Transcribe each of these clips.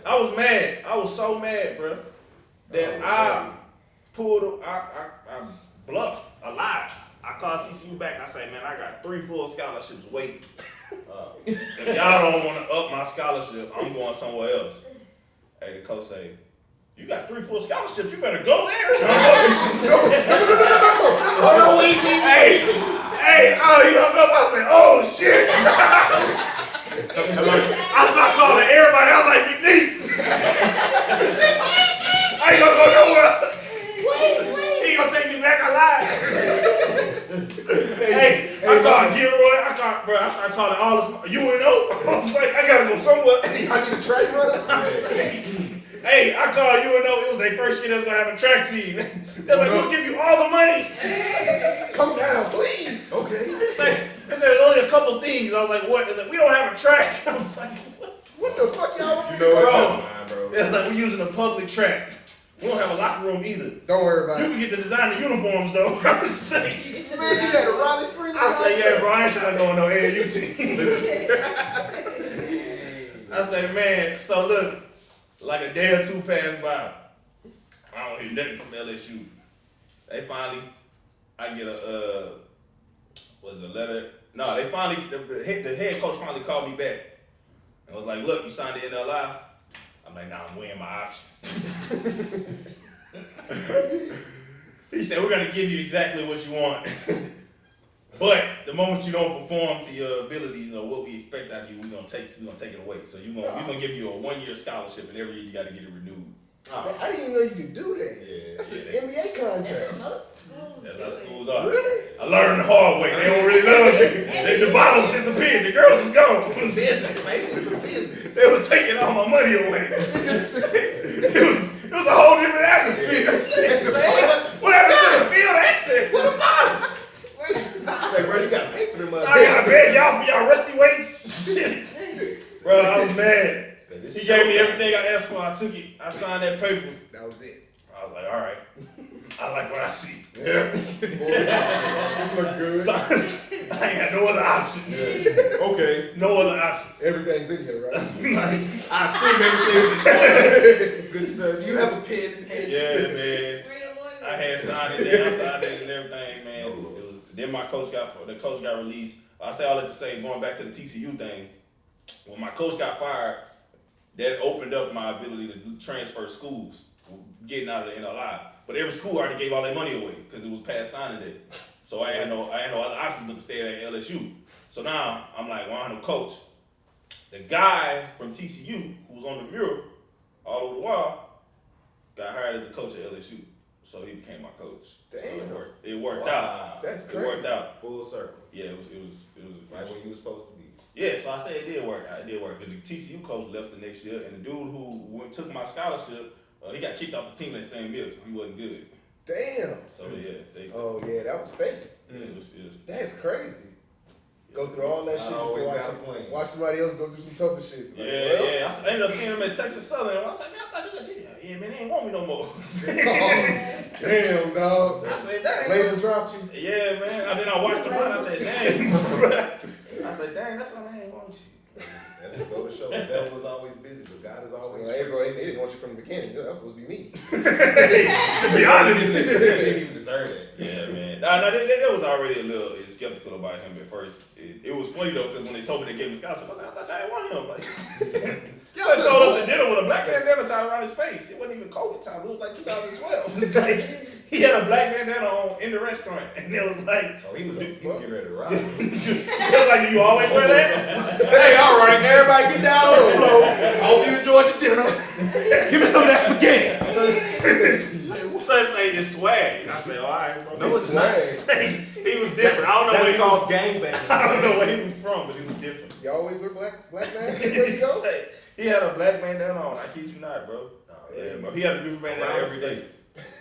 I was mad. I was so mad, bro, that I bluffed a lie. I called TCU back and I say, man, I got 3 full scholarships waiting. If y'all don't want to up my scholarship, I'm going somewhere else. Hey, the coach say, you got 3 full scholarships, you better go there. No. Hey, you hung up. I said, oh shit. I started calling everybody. I was like, McNeese. I ain't gonna go nowhere. He ain't gonna take me back alive. Hey, I called Gilroy. I started calling all this UNO. I was like, I gotta go somewhere. I need a track runner. Hey, I called UNO. It was their first year that's gonna have a track team. They're like, we'll give you all the money. Come down, please. Okay. They said there's only a couple things. I was like, what? They said, we don't have a track. I was like, what the fuck y'all? You know what, bro? It's like we're using a public track. We don't have a locker room either. Don't worry about it. You can get to design the uniforms though. I was saying. Man, you got a Raleigh free. I said, yeah, bro, I ain't trying to go on no AAU team. I said, man, so look, like a day or two passed by. I don't hear nothing from LSU. They finally, I get a, letter? No, they finally, the head coach finally called me back and was like, look, you signed the NLI. I'm like, nah, I'm weighing my options. He said, we're gonna give you exactly what you want. But the moment you don't perform to your abilities or what we expect out of you, we're gonna take it away. So we're gonna give you a 1-year scholarship, and every year you gotta get it renewed. I didn't even know you could do that. Yeah, that's an NBA contract. That's how schools are. Really? I learned the hard way. They don't really love me. The bottles disappeared. The girls was gone. It was business, man. It was business. They was taking all my money away. It was a whole different atmosphere. What happened to the field access? What the bottles? Say, bro, you gotta pay for them. I gotta pay y'all for y'all rusty weights. Bro, I was mad. He gave me everything I asked for. I took it. I signed that paper. That was it. I was like, all right. I like what I see. Yeah. This look good. I ain't had no other options. Yeah. Okay. No other options. Everything's in here, right? I see everything's in here. Good sir. You have a pen in hand. Yeah, man. I had signed it down, signed it and everything, man. Then the coach got released. I say all that to say, going back to the TCU thing, when my coach got fired, that opened up my ability to transfer schools, getting out of the NLI. But every school already gave all their money away because it was past signing day. So I had no other options but to stay at LSU. So now I'm like, well, I have no coach. The guy from TCU who was on the mural all over the wall got hired as a coach at LSU. So he became my coach. Damn. So it worked out. That's crazy. It worked out. Full circle. Yeah, it was right when you were supposed to be. Yeah, so I said it did work out. It did work. But the TCU coach left the next year, and the dude who took my scholarship, he got kicked off the team that same year because he wasn't good. Damn. So yeah. Oh yeah, that was fake. It was That's crazy. Go through all that shit to watch somebody else go through some tougher shit. Like, yeah. I ended up seeing him at Texas Southern. I was like, man, I thought you got TCU. Yeah, man, they ain't want me no more. Damn, dog. I said, dang. Label dropped you. Yeah, man. And then I watched him run. I said, dang. I said, dang, that's why they ain't want you. That just go to show the devil is always busy, but God is always. Hey, bro, they didn't want you from the beginning. That was supposed to be me. To be honest, they didn't even deserve that. Yeah, man. No, they was already a little skeptical about him at first. It was funny though, because when they told me they gave him scholarship, I was like, I thought y'all didn't want him. Like, he showed up to dinner with a black bandana tied around his face. It wasn't even COVID time. It was like 2012. It's like he had a black bandana on in the restaurant, and it was like, oh, he was getting ready to rob. It was like, do you always wear that? Hey, all right, everybody get down on the floor. I hope you enjoyed your dinner. Give me some of that spaghetti. So it's like it's swag. I said, all right, bro. No, it's swag. He was different. I don't know where he called gangbang. I don't know where he was from, but he was different. You always wear black masks where you go? He had a black bandana on. I kid you not, bro. Oh, yeah, bro. He had a different bandana every day.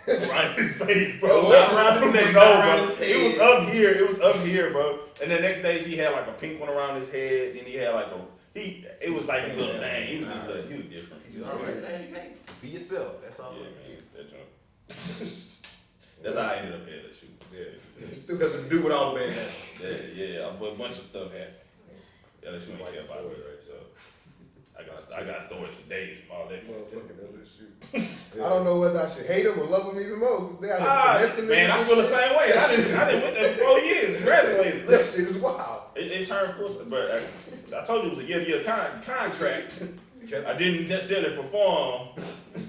Around his face, bro. Not around his neck, no, bro. It was up here. It was up here, bro. And the next day he had like a pink one around his head. Then he had like it was like his little thing. He was just he was different. All right, be yourself. That's all. Yeah, man. That's how I ended up at LSU. Yeah. Because to do with all the bandanas. Yeah. A bunch of stuff happened. LSU ain't care about it, right? So I got stories for days about all that. Motherfucking LSU. I don't know whether I should hate them or love them even more. Cause they out finessing man, I feel the same way. I didn't went there for 4 years and graduated. That shit is wild. It turned full, but I told you it was a year-to-year contract. I didn't necessarily perform.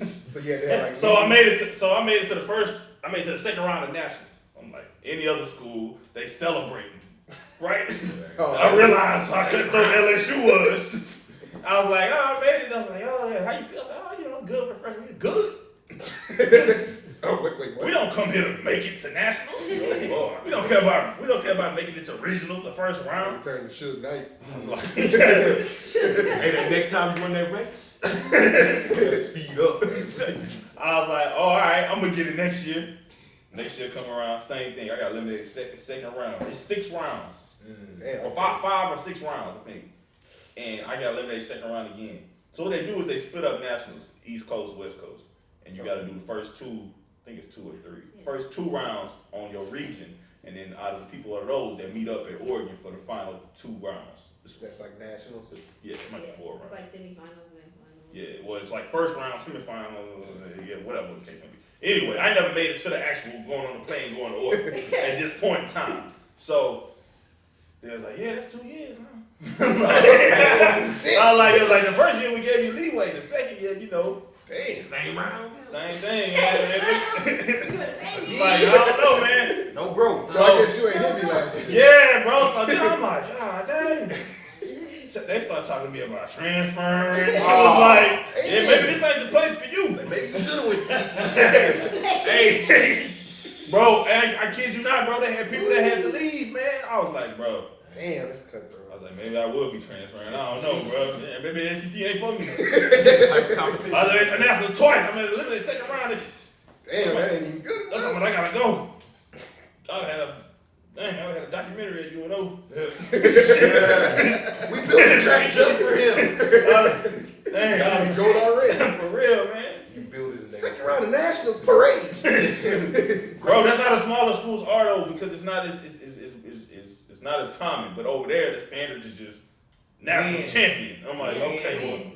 So yeah, they're like. So I made it to the second round of nationals. I'm like, any other school, they celebrating, right? I realized how cutthroat LSU was. I was like, oh, I made it. I was like, oh, yeah, how you feel? I was like, oh, good for freshman year. Good. Wait, what? We don't come here to make it to nationals. We don't care about making it to regionals the first round. Turn to Suge Knight. I was like, hey, that next time you run that race, speed up. I was like, oh, all right, I'm gonna get it next year. Next year come around, same thing. I got eliminated second round. It's 6 rounds, or five or 6 rounds, I think. And I got eliminated second round again. So what they do is they split up nationals, East Coast, West Coast, and you got to do the first 2. I think it's 2 or 3. First 2 rounds on your region, and then out of the people of those that meet up at Oregon for the final 2 rounds. That's like nationals. Yeah, it might be 4 rounds. It's like semifinals and finals. Yeah, well, it's like first round, semifinal, whatever the case may be. Anyway, I never made it to the actual going on the plane, going to Oregon at this point in time. So they was like, yeah, that's 2 years, huh? I was like, it was like the first year we gave you leeway. The second year, Dang, same round. same thing, man. Like, I don't know, man. No growth. So I guess you ain't hit me last year. Yeah, bro. So then I'm like, God dang. They started talking to me about transferring. I was like, yeah, maybe this ain't the place for you. Maybe you should have went. Hey, bro, I kid you not, bro. They had people that had to leave, man. I was like, bro. Damn, that's cutthroat. I was like, maybe I would be transferring. I don't know, bro. Yeah, maybe the NCT ain't for me. Competition. I announced it twice. I'm in the limited second round. Damn, that ain't even good. That's what I gotta go. I would have had a documentary at UNO. We built the track just for him. Dang, I was Gold already. for real, man. You built it. Second round of nationals parade. Bro, that's how the smaller schools are though, because it's not as common. But over there, the standard is just national champion. I'm like, okay,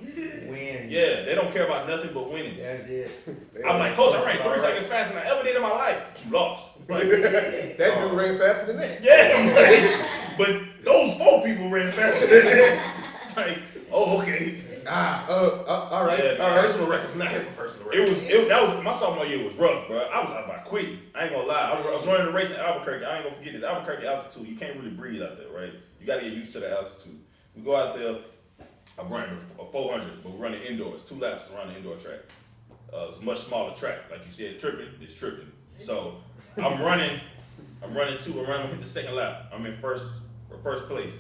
Win. yeah, they don't care about nothing but winning. That's it. I'm like, coach, I ran 3 seconds faster than I ever did in my life. You lost. Like, That dude ran faster than that. yeah, I'm like, but those 4 people ran faster than that. It's like, oh, okay. All right. Yeah, All right. Personal records, not having personal records. That was my sophomore year was rough, bro. I was about quitting. I ain't gonna lie. I was running a race in Albuquerque. I ain't gonna forget this. Albuquerque altitude. You can't really breathe out there, right? You gotta get used to the altitude. We go out there. I'm running a 400, but we're running indoors, 2 laps around the indoor track. It's a much smaller track. Like you said, it's tripping. So I'm running 2. I'm gonna hit the second lap. I'm in first place.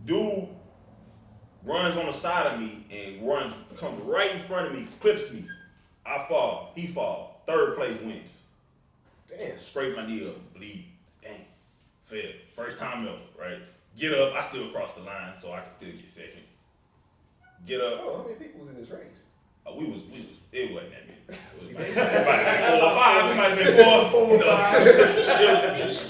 Dude runs on the side of me and comes right in front of me, clips me. I fall. He fall. 3rd place wins. Damn. Scrape my knee up, bleed. Dang. Fail. First time ever, right? Get up. I still crossed the line, so I can still get second. Get up. Oh, how many people was in this race? It wasn't that many. It might have been 4 or 5. It might have been 4 or 5.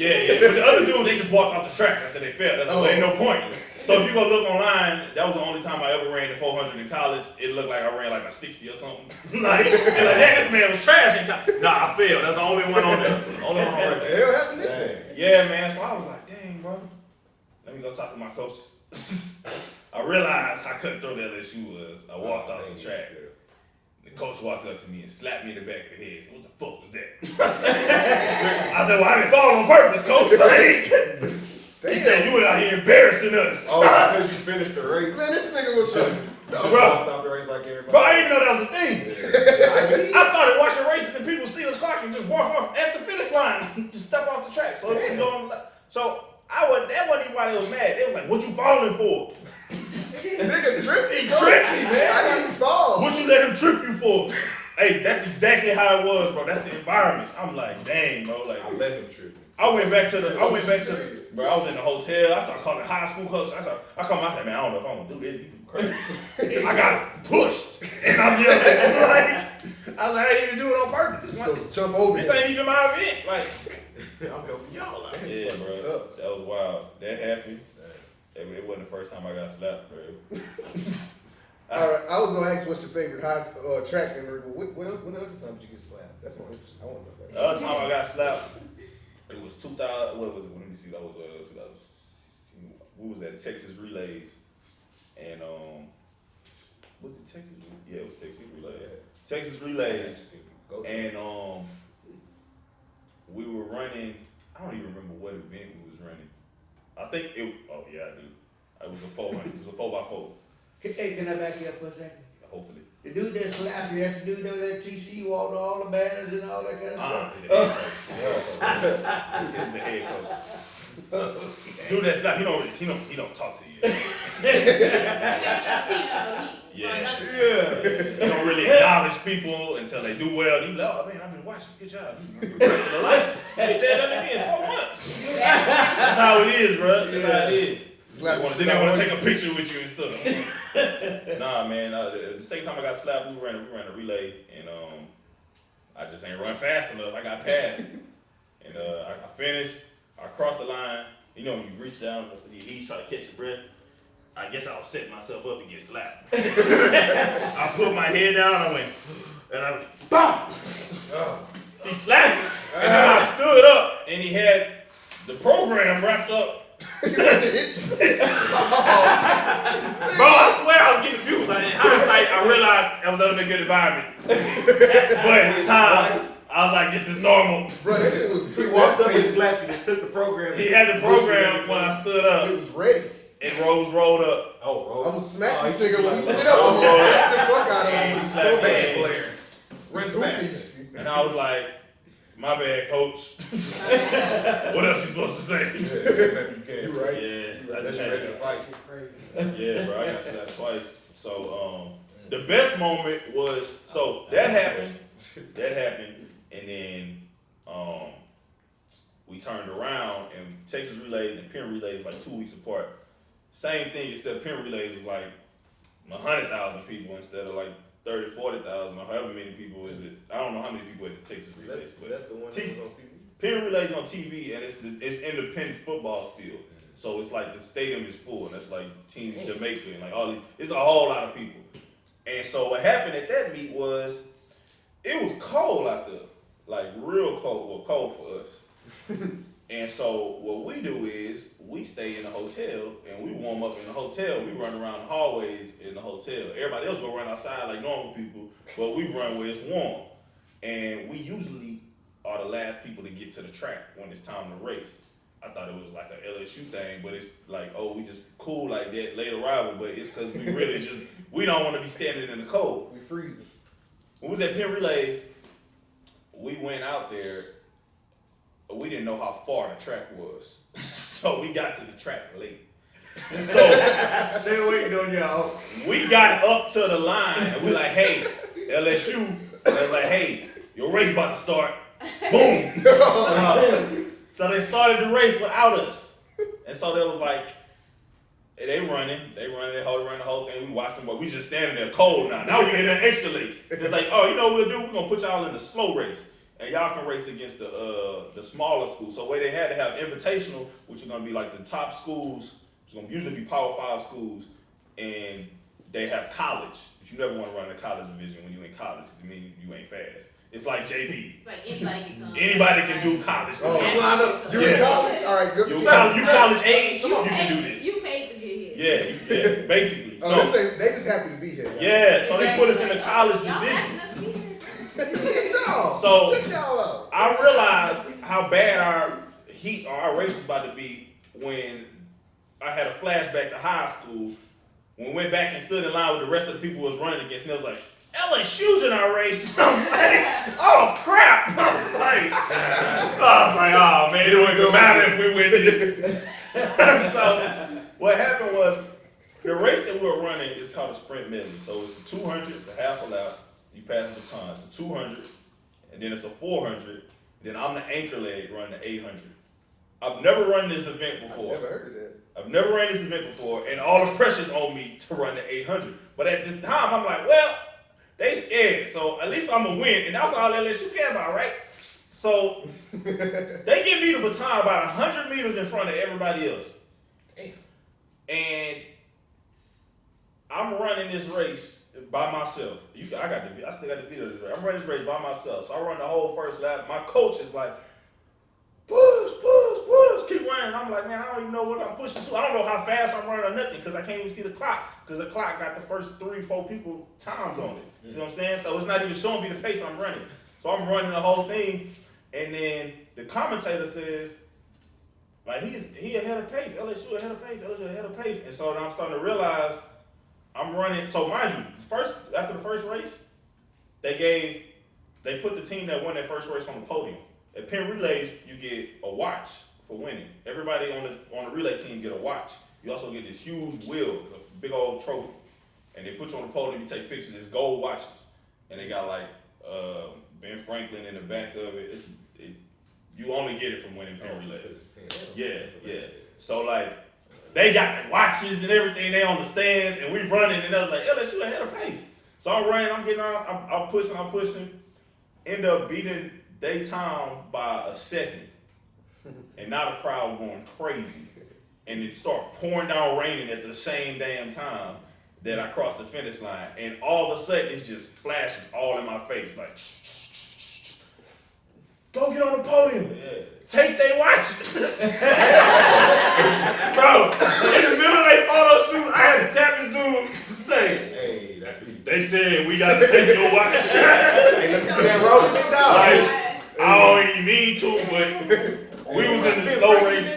Yeah. But the other dude, they just walked off the track after they fell. There ain't no point. So if you go look online, that was the only time I ever ran the 400 in college. It looked like I ran like a 60 or something. like, this man was trash in college. Nah, I failed. That's the only one on there. What the hell happened this day? Yeah, man. So I was like, dang, bro. Let me go talk to my coaches. I realized how cutthroat LSU was. I walked off the track. The coach walked up to me and slapped me in the back of the head. Said, what the fuck was that? I said, well, I didn't fall on purpose, coach. He said, you were out here embarrassing us. Oh, because you finished the race. Man, this nigga was shooting. Walked off the race like everybody. Bro, I didn't know that was a thing. I started watching races and people see the clock and just walk off at the finish line. Just step off the track. So it was going. So that wasn't even why they was mad. They was like, what you falling for? Nigga tripped. He tripped me, man. I didn't fall. What you let him trip you for? Hey, that's exactly how it was, bro. That's the environment. I'm like, dang, bro. Like, I let him trip me. I went back to bro, I was in the hotel. I started calling high school coaches. I come out there, man, I don't know if I'm gonna do this. You crazy. I got pushed. And I'm yelling. I was like, I didn't even do it on purpose. Jump over. This ain't even my event. Like, I'm helping y'all out. yeah, bro. That was wild. That happened. It wasn't the first time I got slapped, bro. I All right, I was gonna ask what's your favorite track memory, but when other time did you get slapped? That's my interest. I want to know that. The other time I got slapped, it was 2000. What was it? Let me see. That was 2016. We was at Texas Relays, and was it Texas? Yeah, it was Texas Relays. Texas Relays, and we were running. I don't even remember what event we was running. I think it. Oh yeah, I do. It was a 400. It was a 4x4. Hey, can I back you up for a second? Hopefully. The dude that slapped you, that's the dude that was at TCU, all the banners and all that kind of stuff. He's the head coach. Dude that's not, he don't talk to you. Yeah. He don't really acknowledge people until they do well. He like, oh man, I've been watching. Good job. You progressing a lot. He said that to me in 4 months. That's how it is, bro. That's how it is. Then they want to take a picture with you and stuff. Nah, man. The same time I got slapped, we ran a relay, and I just ain't run fast enough. I got passed, and I finished. I crossed the line. You know, when you reach down with your knees, try to catch your breath. I guess I was setting myself up to get slapped. I put my head down. I went, and I went, BAM! He slapped me, and then I stood up, and he had the program wrapped up. Bro, I swear I was getting views. In hindsight, I realized I was under a good environment. But at the time, I was like, this is normal. Bro, that shit was He walked up and slapped you and took the program. He had the program when I stood up. It was ready. And Rose rolled up. Oh, bro. I'm gonna smack this nigga when he sit up. I'm gonna back the fuck out of him. And he slapped me. Blair. Run fast. And I was like, my bad, coach. What else you supposed to say? You right. Yeah, I That's just ready to had fight. Yeah, bro, I got slapped twice. So, the best moment was, so that happened, and then, we turned around, and Texas Relays and Penn Relays like 2 weeks apart. Same thing, except Penn Relays was like 100,000 people instead of like 30, 40,000, or however many people is it. I don't know how many people at the Texas Relays, but That's the one that was on TV? Penn Relays on TV, and it's independent football field. So it's like the stadium is full, and it's like Team Jamaica and like all these. It's a whole lot of people. And so what happened at that meet was, it was cold out there, like real cold. Well, cold for us. And so what we do is we stay in the hotel and we warm up in the hotel. We run around the hallways in the hotel. Everybody else go run outside like normal people, but we run where it's warm. And we usually are the last people to get to the track when it's time to race. I thought it was like a LSU thing, but it's like, oh, we just cool like that, late arrival, but it's because we really just, we don't want to be standing in the cold. We freezing. When we was at Penn Relays, we went out there, but we didn't know how far the track was. So we got to the track late. So They waiting on y'all. we got up to the line and we're like, hey, LSU, and I was like, hey, your race about to start. Boom. So they started the race without us. And so there was like, they running, they run the whole thing. We watched them, but we just standing there cold now. Now we getting there extra late. It's like, oh, you know what we'll do? We're gonna put y'all in the slow race. And y'all can race against the smaller schools. So where they had to have invitational, which are gonna be like the top schools, it's gonna usually be Power 5 schools, and they have college. But you never want to run a college division when you in college, because it means you ain't fast. It's like JP. It's like anybody can come. Anybody can do college. Oh, you lined up. You in college? All right, good. You college age, you can do this. You paid to get here. Yeah, basically. Oh, So, they just happy to be here. yeah, so they put us in the college Y'all division. asking us to be here. Check y'all. So- Check y'all out. I realized how bad our heat or our race was about to be when I had a flashback to high school. When we went back and stood in line with the rest of the people who was running against, and it was like, LSU's in our race. I was like, oh crap. I was like, oh man, it wouldn't matter if we win this. So what happened was, the race that we were running is called a sprint medley. So it's a 200, it's a half a lap, you pass the baton. It's a 200, and then it's a 400, then I'm the anchor leg running the 800. I've never run this event before. Never heard of that. I've never ran this event before, and all the pressure's on me to run the 800. But at this time, I'm like, well, they scared, so at least I'm gonna win, and that's all LSU care about, right? So they give me the baton about 100 meters in front of everybody else. And I I'm running this race by myself. I still got the video of this race. I'm running this race by myself. So I run the whole first lap. My coach is like, push, keep running. I'm like, man, I don't even know what I'm pushing to. I don't know how fast I'm running or nothing because I can't even see the clock because the clock got the first 3-4 people times on it. You know what I'm saying? So it's not even showing me the pace I'm running. So I'm running the whole thing, and then the commentator says, like, he ahead of pace. LSU ahead of pace. LSU ahead of pace. And so then I'm starting to realize I'm running. So mind you, after the first race, they put the team that won that first race on the podium. At Penn Relays, you get a watch for winning. Everybody on the relay team get a watch. You also get this huge wheel, it's a big old trophy. And they put you on the podium, you take pictures, it's gold watches. And they got like Ben Franklin in the back of it. You only get it from winning Penn Relays. Yeah. So like, they got the watches and everything, they on the stands, and we running, and I was like, LSU ahead of pace. So I'm running, I'm getting on, I'm pushing, end up beating Daytime by a second. And now the crowd going crazy. And it started pouring down raining at the same damn time that I crossed the finish line. And all of a sudden, it's just flashes all in my face, like, go get on the podium. Yeah. Take their watches. Bro, in the middle of their photo shoot, I had to tap this dude to say, hey, that's me. They said, we got to take your watch. Hey, let me see that rolling me down. Like, I don't even mean to, but we was in the slow race.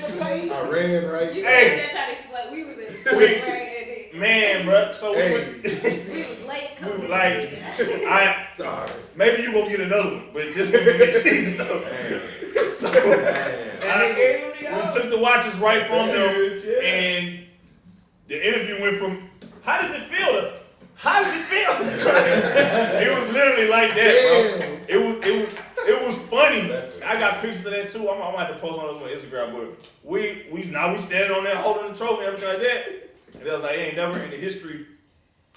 I ran right. You said that trying to explain. We was in slow race. Man, bro, so we was late coming. We like, sorry. Maybe you gonna get another one, but this one we took the watches right from them, and the interview went from, how does it feel? How does it feel? It was literally like that, bro. It was funny. I got pictures of that too. I'm gonna have to post on Instagram, but we standing on there holding the trophy and everything like that. And they was like, ain't never in the history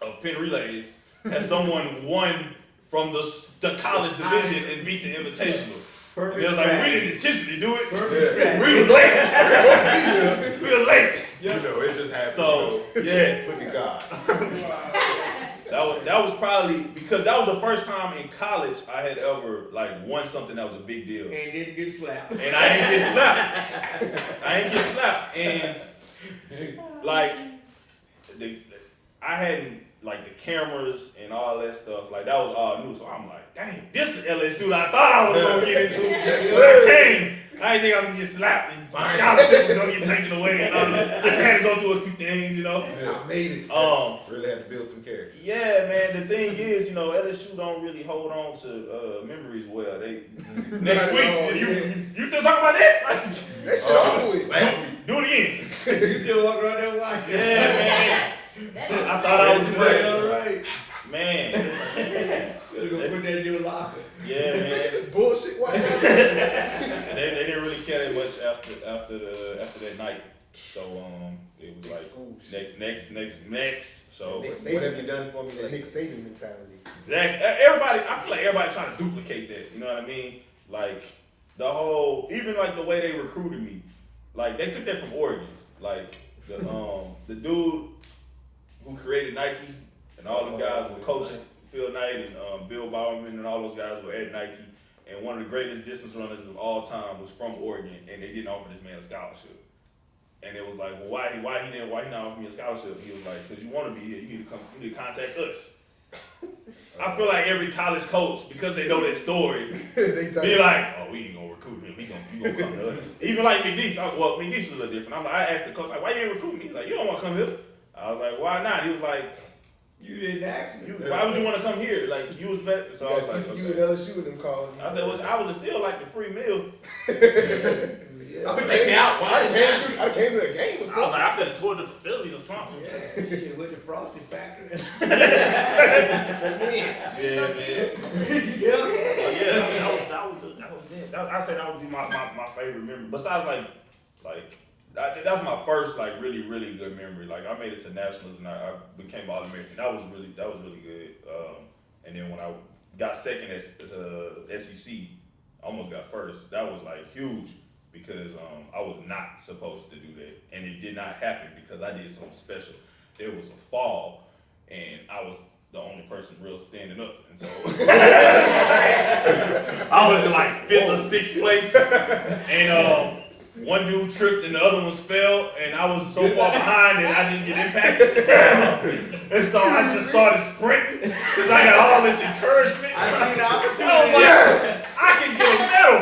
of Penn Relays has someone won from the college division and beat the invitational. And they was like, we didn't intentionally do it. We was late. We was late. You know, it just happened. So, yeah. Look at God. That was probably, because that was the first time in college I had ever like won something that was a big deal. And didn't get slapped. And I ain't get slapped. And like, I hadn't, like, the cameras and all that stuff, like, that was all new. So I'm like, dang, this is LSU I thought I was going to get into. When I came, I didn't think I was going to get slapped and scholarship was going to get taken away. And I just had to go through a few things, you know. I made it. Really had to build some character. Yeah, man, the thing is, you know, LSU don't really hold on to memories well. They next week, you still talking about that? Like, that shit over with. Do it again. You still walk around there watching? Yeah, man. I thought I was great. All right. Man. Gotta go put that in your locker. Yeah, man. This bullshit. Why? They didn't really care that much after that night. So it was like next. So Nick what have you done for me? That Nick Saban mentality. Exactly. I feel like everybody trying to duplicate that. You know what I mean? Like the whole, even like the way they recruited me. Like they took that from Oregon. Like the dude who created Nike and all them guys were coaches, Phil Knight and Bill Bowerman and all those guys were at Nike. And one of the greatest distance runners of all time was from Oregon, and they didn't offer this man a scholarship. And it was like, well, why he not offering me a scholarship? He was like, because you want to be here, you need to contact us. I feel like every college coach, because they know that story, be like, oh, we ain't gonna recruit him. You gonna come to us. Even like McNeese, McNeese was a little different. I asked the coach, like, why you ain't recruiting me? He's like, you don't want to come here. I was like, why not? He was like, you didn't ask me. Why would you want to come here? Like, you was better. So I was like, TCU and LSU with them calling. I said, well, I would still like the free meal. I would take me out. I came to a game or I was something. like, I could have toured the facilities or something. Yeah, with the Frosty Factory. Yeah, man. Yeah. So yeah, that was it. I say that would be my favorite memory. Besides like that's my first like really good memory. Like I made it to nationals and I became All-American. That was really good. And then when I got second at SEC, almost got first. That was like huge because I was not supposed to do that, and it did not happen because I did something special. There was a fall, and I was the only person real standing up, and so I was in like 5th or 6th place, and one dude tripped and the other ones fell, and I was so far behind that I didn't get impacted, and so I just started sprinting because I got all this encouragement. I see the opportunity. I was like, I can get a medal.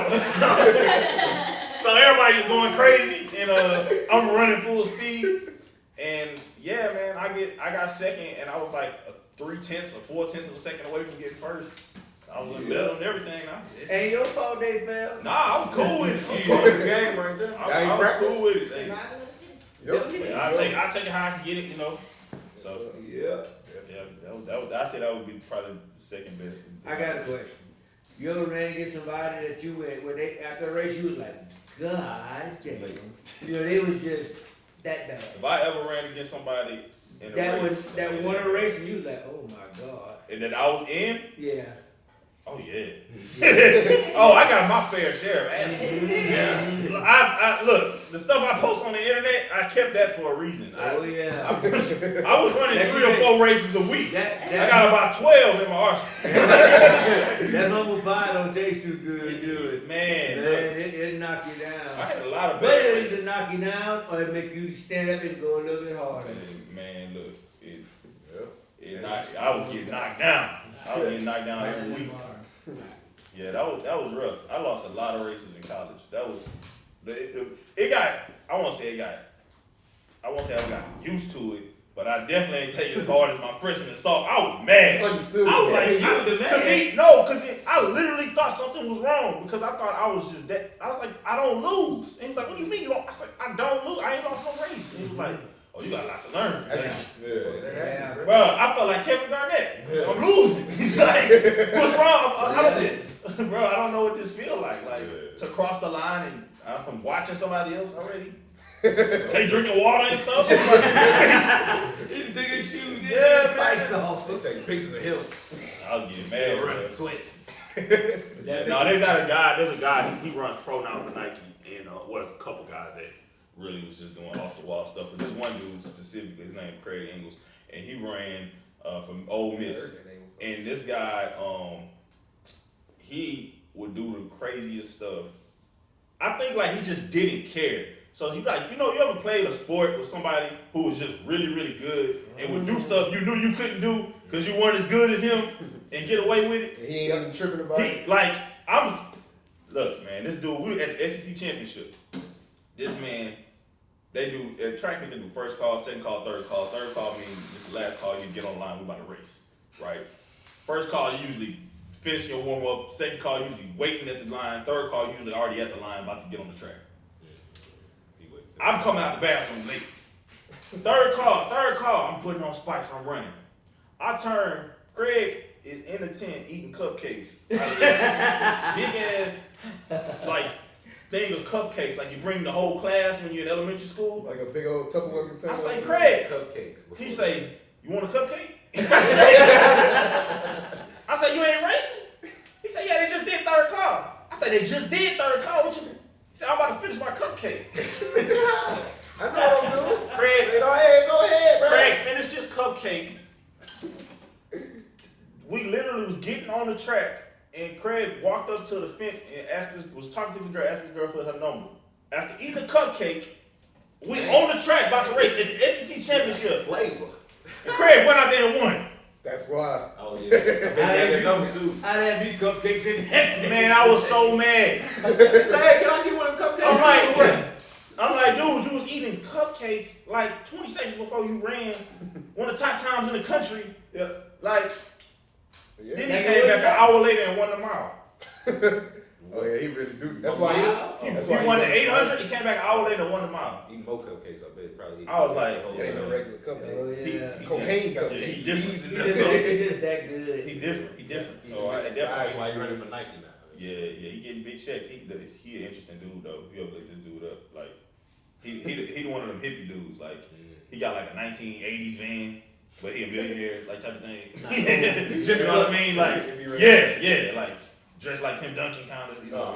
So everybody's going crazy, and I'm running full speed, and yeah, man, I got second, and I was like 3/10 or 4/10 of a second away from getting first. I was in the middle and everything. Ain't your fault they fell. Nah, I was cool with it. The game right there. I was cool with it. Yep. I take it how I can get it, you know. So Yeah. I said that would be probably the second best. I got a question. You ever ran against somebody that you went, when they, after the race, you was like, God damn. You know, they was just that bad. If I ever ran against somebody in a race, That won a race, and you was like, oh my God. and that I was in, Yeah. oh yeah. Oh, I got my fair share of assholes. Yeah. I look, the stuff I post on the internet, I kept that for a reason. Oh yeah. I was running 3 or 4 races a week. I got about 12 in my arsenal. That humble pie don't taste too good, do it? Man, Man, look, it knock you I down. had a lot of But bad it races. either knock you down or it make you stand up and go a little bit harder. Man, look, I was getting knocked down. I was getting knocked down every week. Yeah, that was rough. I lost a lot of races in college. That was, I won't say I got used to it, but I definitely ain't taking it as hard as my freshman assault. I was mad. Understood. I was like, You was the to man. me, no, because I literally thought something was wrong because I thought I was just that. I was like, I don't lose. And he was like, what do you mean you don't? I was like, I don't lose. I ain't lost no race. And he was like, oh, you got lots to learn. Yeah. Bro, I felt like Kevin Garnett. I'm losing. He's like, what's wrong? What is this? Bro, I don't know what this feels like. Like, to cross the line and I'm watching somebody else already. Take drinking water and stuff. You took your shoes, get Yeah, your spikes off. They taking pictures of him. I was getting mad, bro. sweat. No, there's a guy, he runs pro now for Nike, and there's a couple guys that really was just doing off the wall stuff. But there's one dude specifically, his name is Craig Ingles, and he ran from Ole Miss. And this guy, he would do the craziest stuff. I think like he just didn't care. So he like, you ever played a sport with somebody who was just really, really good and would do stuff you knew you couldn't do because you weren't as good as him and get away with it? He ain't even tripping about it. Look, man, this dude, we were at the SEC championship. This man, they do, at track meets, they do first call, second call, third call. Third call means this is the last call, you get on the line, we about to race, right? First call, you usually finish your warm up. Second call, usually waiting at the line. Third call, usually already at the line, about to get on the track. I'm coming out the bathroom late. Third call, I'm putting on spikes, I'm running. I turn, Greg is in the tent eating cupcakes. Big ass, like, thing of cupcakes, like you bring the whole class when you're in elementary school. Like a big old Tupperware container. I say, Craig, Cupcakes. he say, you want a cupcake? I say, you ain't racing? He said, yeah, they just did third call. I said, they just did third call? What you mean? He said, I'm about to finish my cupcake. I know what I'm doing. Craig, Go ahead, bro. Craig finished his cupcake. We literally was getting on the track, and Craig walked up to the fence and was talking to the girl, asked the girl for her number. After eating the cupcake, we on the track about to race at the SEC championship. Flavor. And Craig went out there and won. That's why. Oh yeah. I bet that number too. I had these cupcakes in that. Man, I was so mad. Say, hey, can I get one of them cupcakes? I'm like, dude, you was eating cupcakes like 20 seconds before you ran one of the top times in the country. Yeah. Like, Yeah. then he came back an hour later and won the mile. Oh yeah, he really do. That's why He won the 800, he came back an hour later and won the mile. Eat more cupcakes, I bet. Probably. I was like, It ain't no regular cupcakes. Oh, yeah. Cocaine He cupcakes. different. He just that good. He different. So I That's definitely. why you running for Nike now. Yeah, he getting big checks. He an interesting dude though. If you ever look this dude up, like he one of them hippie dudes. Like he got like a 1980s van, but he a millionaire, like type of thing. You know what I mean? Like yeah, like dressed like Tim Duncan kind of, you know.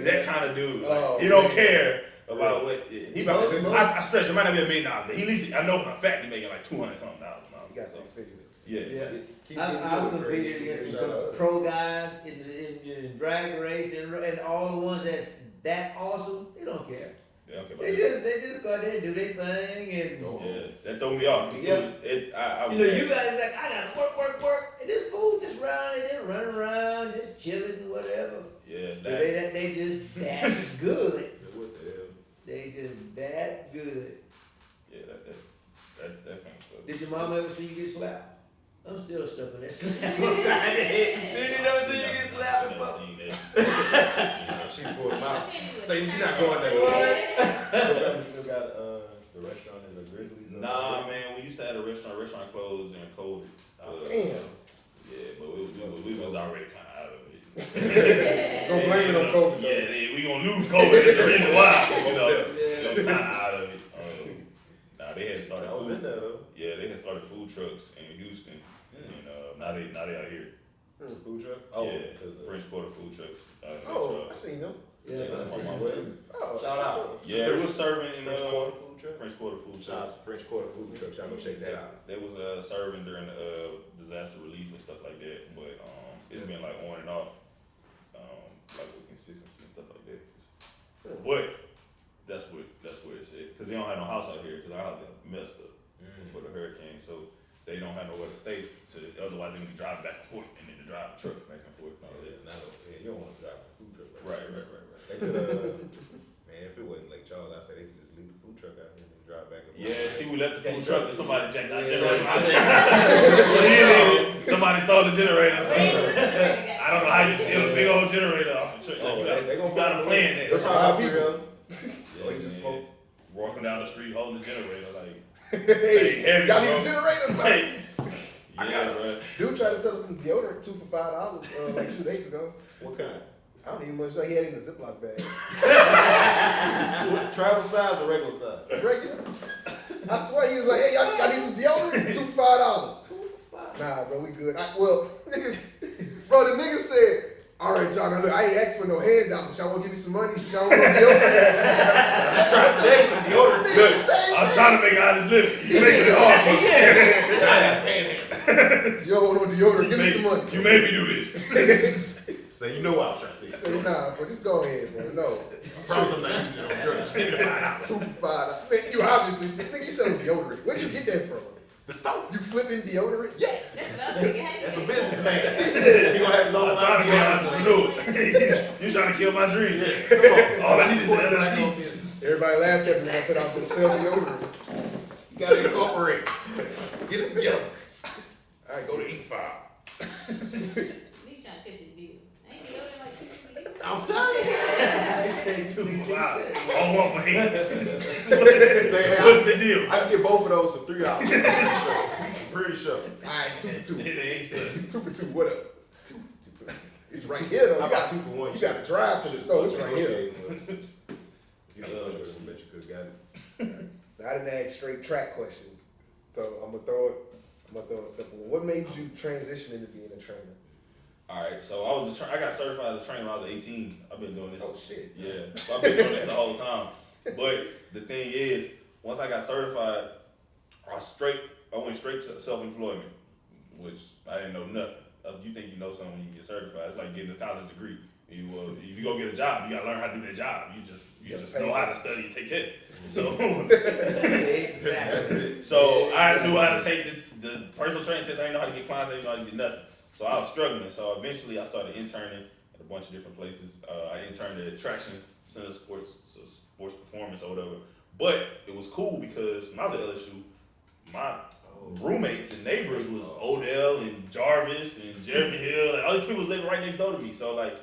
That kind of dude. Like, he don't care About what? He about I stretch. It might not be $1 million, but he at least I know for a fact he making like $200-something. He got 6 figures. Yeah. I've competed against some pro guys in drag race and all the ones that's that awesome. They don't care. They don't care about They that. just go out there and do their thing and. Yeah, that threw me off. Yeah. You guys like I gotta work, and this fool just running around, just chilling, whatever. Yeah, They just that good. What the hell? They just that good. Yeah, that's that kind of stuff. Did your mom ever see you get slapped? I'm still stuck with that slap. Did you never see you get slapped? She pulled him out. Say you're not going there. What? Still got the restaurant in the Grizzlies. Nah, man, we used to have a restaurant closed during COVID. Damn. Yeah, but we was already kind of out of it. Don't blame it on COVID. Yeah, we gonna lose COVID. That's the reason why. You know, it was kind of out of it. Nah, they had started. I was in there though. Yeah, they had started food trucks in Houston, and now they out here. Food truck? Yeah, French Quarter food trucks. I seen them. Yeah, that's my mom. Oh, Shout out. Yeah, it was serving in French Quarter food truck. French Quarter food Shout trucks. out to French Quarter food truck. Y'all go check that out. They was serving during the disaster relief and stuff like that, but it's been like on and off, like with consistency and stuff like that. But that's what it's at, because they don't have no house out here, because our house got messed up for the hurricane, so they don't have nowhere to stay. So otherwise they can be driving back and forth, and then to drive the truck back and forth. And all that. You don't want to drive a food truck. Right. They could, man, if it wasn't Lake Charles, I say they could just leave the food truck out here and drive back and forth. Yeah, see, we left the food truck and somebody jacked our generator. Somebody stole the generator. So I don't know how you steal a big old generator off the truck. They You got a plan there. That's probably people. Yeah, You just smoke. Walking down the street holding the generator like. Hey, heavy, y'all bro. need a generator? Hey. Yeah, bro. Dude tried to sell us some deodorant 2 for $5 like 2 days ago. What kind? I don't even much know he had it in a Ziploc bag. Travel size or regular size? Regular. I swear he was like, hey, y'all need some deodorant? 2 for $5. Nah, bro, we good. The nigga said, all right, y'all, now look, I ain't asked for no handout, but y'all want to give me some money? Y'all want no deodorant? Just trying to save some deodorant. Look, I'm trying to make an honest living. You making it hard for me. You don't want no deodorant, give me some money. You made me do this. So you know what I was trying to say. Say, nah, bro, just go ahead, bro. No. Promise I'm not using it on drugs. Just give me the $5. 2 for $5. Man, you obviously, nigga, you selling deodorant. Where'd you get that from? The store. You flipping deodorant? Yes. That's a businessman. He gonna have his own I'm trying to be an entrepreneur. You trying to kill my dream. All I need is an LLC. Everybody laughed at me when I said I was gonna sell deodorant. You gotta incorporate. Get it together. All right, Go to Eat File. I'm telling you. Wow. All one for $8. Say, hey, What's the deal? I can get both of those for $3. I'm pretty sure. All right, 2 for 2. It ain't so. 2 for 2, what up? 2 for 2. It's right here, though. How You about got 2 for 1? You got to drive to the store. It's right here. You bet you could got it. Now, I didn't ask straight track questions, so I'm gonna throw it simple. What made you transition into being a trainer? All right, so I got certified as a trainer when I was 18. I've been doing this. Oh shit. Yeah, so I've been doing this the whole time. But the thing is, once I got certified, I went straight to self-employment, which I didn't know nothing. You think you know something when you get certified? It's like getting a college degree. If you go get a job, you gotta learn how to do that job. You just know how to study and take tests. So, Exactly. so I knew how to take the personal training test. I didn't know how to get clients. I didn't know how to get nothing. So I was struggling. So eventually I started interning at a bunch of different places. I interned at Attractions Center Sports Performance or whatever. But it was cool because when I was at LSU, my roommates and neighbors was Odell and Jarvis and Jeremy Hill, and all these people was living right next door to me. So like,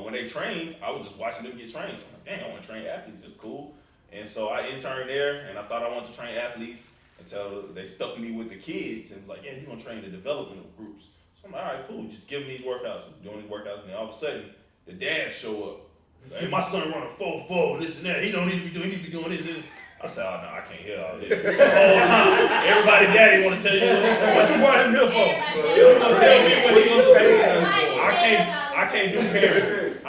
when they trained, I was just watching them get trained. So I'm like, dang, I want to train athletes. It's cool. And so I interned there, and I thought I wanted to train athletes until they stuck me with the kids and was like, yeah, you're gonna train the development of groups. So I'm like, all right, cool. Just give them these workouts. I'm doing these workouts, and then all of a sudden, the dads show up. Like, hey, my son running 4.4, this and that. He don't need to be doing this. I said, oh no, I can't hear all this. The whole time, everybody daddy want to tell you what you brought him here for. You gonna tell me what he gonna do? I can't do parents. I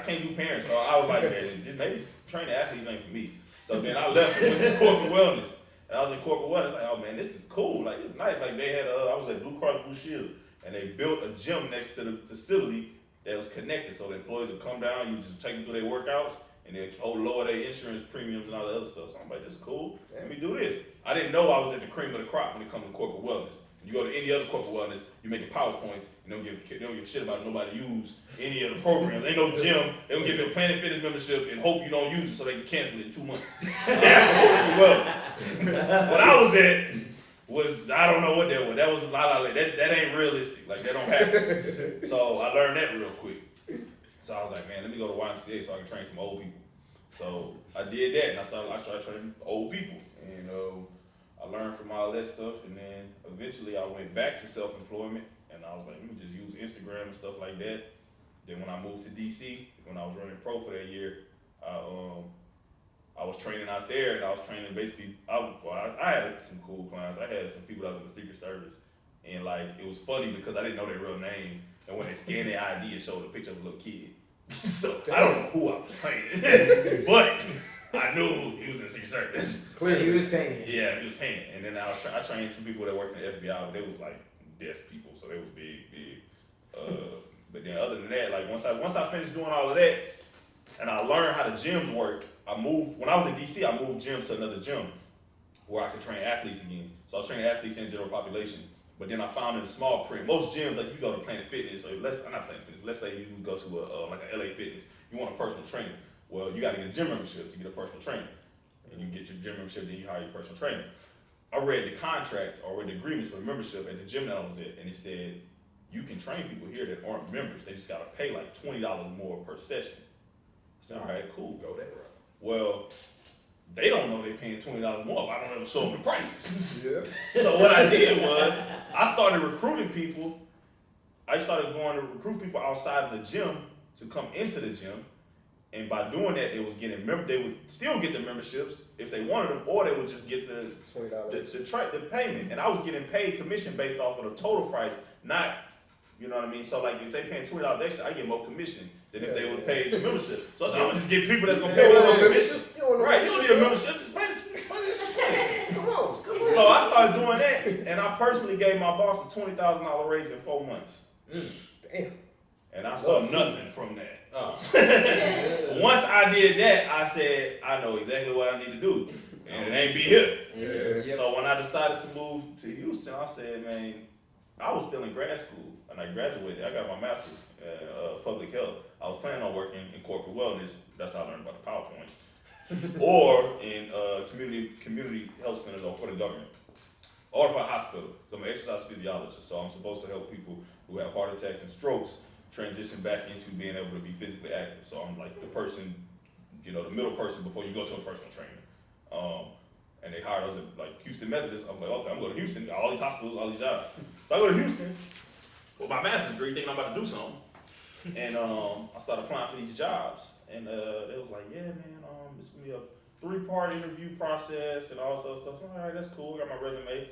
can't do parents. So I was like, man, maybe training athletes ain't for me. So then I left and went to corporate wellness. And I was in corporate wellness, like, oh man, this is cool. Like, it's nice. Like, they had, I was at Blue Cross Blue Shield, and they built a gym next to the facility that was connected. So the employees would come down, you just take them through their workouts, and they lower their insurance premiums and all that other stuff. So I'm like, this is cool. Let me do this. I didn't know I was at the cream of the crop when it comes to corporate wellness. You go to any other corporate wellness, you make a PowerPoint, and they don't give a shit about it. Nobody use any of the programs. Ain't no gym. They don't give you a Planet Fitness membership and hope you don't use it so they can cancel it in 2 months. That's corporate wellness. What I was at was, I don't know what that was. That was that ain't realistic. Like, that don't happen. So I learned that real quick. So I was like, man, let me go to YMCA so I can train some old people. So I did that, and I started training old people. And I learned from all that stuff, and then eventually I went back to self-employment, and I was like, let me just use Instagram and stuff like that. Then when I moved to DC, when I was running pro for that year, I was training out there, and I was training basically, I had some cool clients. I had some people that was in the Secret Service, and like, it was funny because I didn't know their real name, and when they scanned their ID, it showed a picture of a little kid. So I don't know who I was training, but I knew he was in the Secret Service. Clearly, he was paying. Yeah, he was paying. And then I trained some people that worked in the FBI, but they was like desk people, so they was big. But then other than that, like once I finished doing all of that, and I learned how the gyms work, when I was in DC, I moved gyms to another gym where I could train athletes again. So I was training athletes in general population. But then I found in the small print, most gyms, like you go to Planet Fitness, or not Planet Fitness, let's say you go to like a LA Fitness, you want a personal trainer. Well, you got to get a gym membership to get a personal trainer. And you get your gym membership, then you hire your personal trainer. I read the contracts or read the agreements for the membership at the gym that I was at, and it said, you can train people here that aren't members. They just got to pay like $20 more per session. I said, all right, cool. Go that route. Well, they don't know they're paying $20 more if I don't ever show them the prices. Yeah. So what I did was, I started recruiting people. I started going to recruit people outside of the gym to come into the gym. And by doing that, they would still get the memberships if they wanted them, or they would just get the $20. The payment. And I was getting paid commission based off of the total price, not, you know what I mean? So like if they paying $20 extra, I get more commission than if they would pay the membership. So I said, I'm gonna just get people that's gonna pay more commission. Right, you don't need a membership, just pay the Come on. So I started doing that, and I personally gave my boss a $20,000 raise in 4 months. Damn. And I saw nothing from that. Once I did that, I said, I know exactly what I need to do. And it ain't be here. Yeah. So when I decided to move to Houston, I said, man, I was still in grad school, and I graduated. I got my master's in public health. I was planning on working in corporate wellness. That's how I learned about the PowerPoint. Or in community health centers or for the government. Or for a hospital. So I'm an exercise physiologist. So I'm supposed to help people who have heart attacks and strokes transition back into being able to be physically active. So I'm like the person, the middle person before you go to a personal trainer. And they hired us at like Houston Methodist. I'm like, okay, I'm going to Houston, all these hospitals, all these jobs. So I go to Houston with my master's degree, thinking I'm about to do something. And I started applying for these jobs. And they was like, yeah, man, it's going to be a 3-part interview process and all this other stuff. So, all right, that's cool. I got my resume.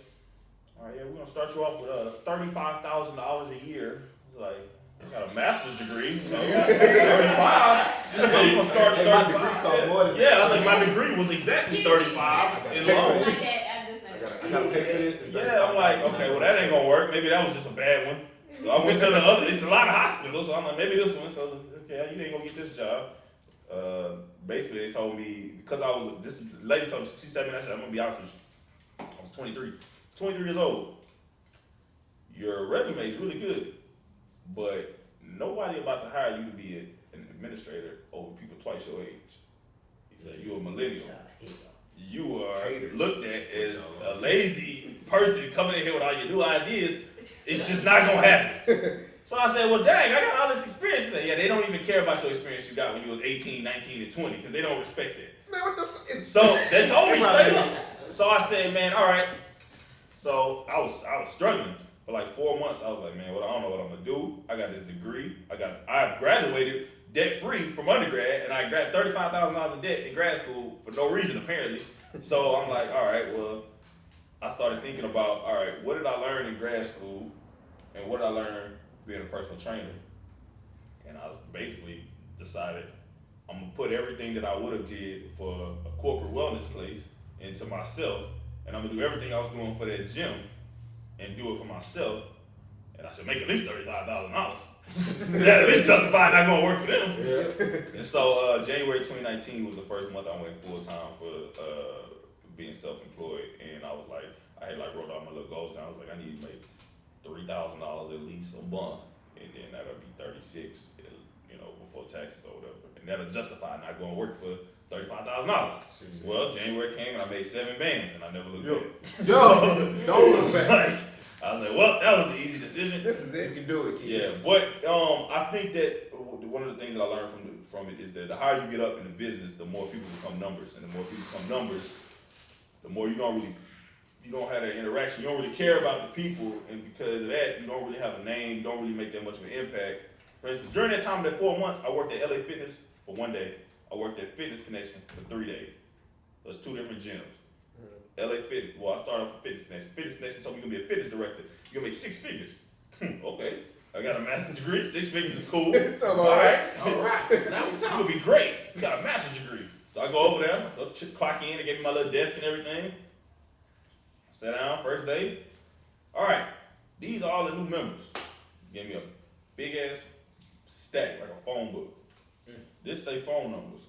All right, yeah, we're going to start you off with $35,000 a year. I was like, I got a master's degree, so 35. So you're going to start at 35. Yeah, I was like, my degree was exactly 35 in loans. I gotta pay for this. Yeah, I'm like, okay, well, that ain't going to work. Maybe that was just a bad one. So I went to the other, it's a lot of hospitals, so I'm like, maybe this one. So, okay, you ain't going to get this job. Basically, they told me, because this lady told me, she said, I said, I'm going to be honest with you. I was 23 years old. Your resume is really good, but nobody about to hire you to be an administrator over people twice your age. He said, you're a millennial. You are looked at as a lazy person coming in here with all your new ideas. It's just not going to happen. So I said, well, dang, I got all this experience. He said, yeah, they don't even care about your experience you got when you was 18, 19, and 20 because they don't respect that. Man, what the fuck? So they told me straight up. So I said, man, all right. So I was struggling for like 4 months. I was like, man, well, I don't know what I'm gonna do. I got this degree. I graduated debt free from undergrad, and I got $35,000 in debt in grad school for no reason apparently. So I'm like, all right, well, I started thinking about, all right, what did I learn in grad school, and what did I learn being a personal trainer? And I was basically decided I'm gonna put everything that I would have did for a corporate wellness place into myself, and I'm gonna do everything I was doing for that gym and do it for myself. And I should make at least $35,000. That at least justified not going to work for them. Yeah. And so January 2019 was the first month I went full time for being self-employed, and I was like, I had like wrote all my little goals down. I was like, I need to make $3,000 at least a month, and then that'll be 36, you know, before taxes or whatever, and that'll justify not going to work for $35,000. Well, January came and I made 7 bands, and I never looked back. Yo, don't look back. I was like, well, that was an easy decision. This is it. You can do it, kids. Yeah, but I think that one of the things that I learned from it is that the higher you get up in the business, the more people become numbers, and the more people become numbers, the more you don't have that interaction. You don't really care about the people, and because of that, you don't really have a name. You don't really make that much of an impact. For instance, during that time, that 4 months, I worked at LA Fitness for 1 day. I worked at Fitness Connection for 3 days. Those 2 different gyms. LA Fitness. Well, I started off with Fitness Connection. Fitness Connection told me you're gonna be a fitness director. You're gonna make 6 figures. Okay. I got a master's degree. 6 figures is cool. All right. Now it's gonna be great. You got a master's degree. So I go over there, clock in, they gave me my little desk and everything. Sat down, first day. All right, these are all the new members. Gave me a big ass stack, like a phone book. This they phone numbers.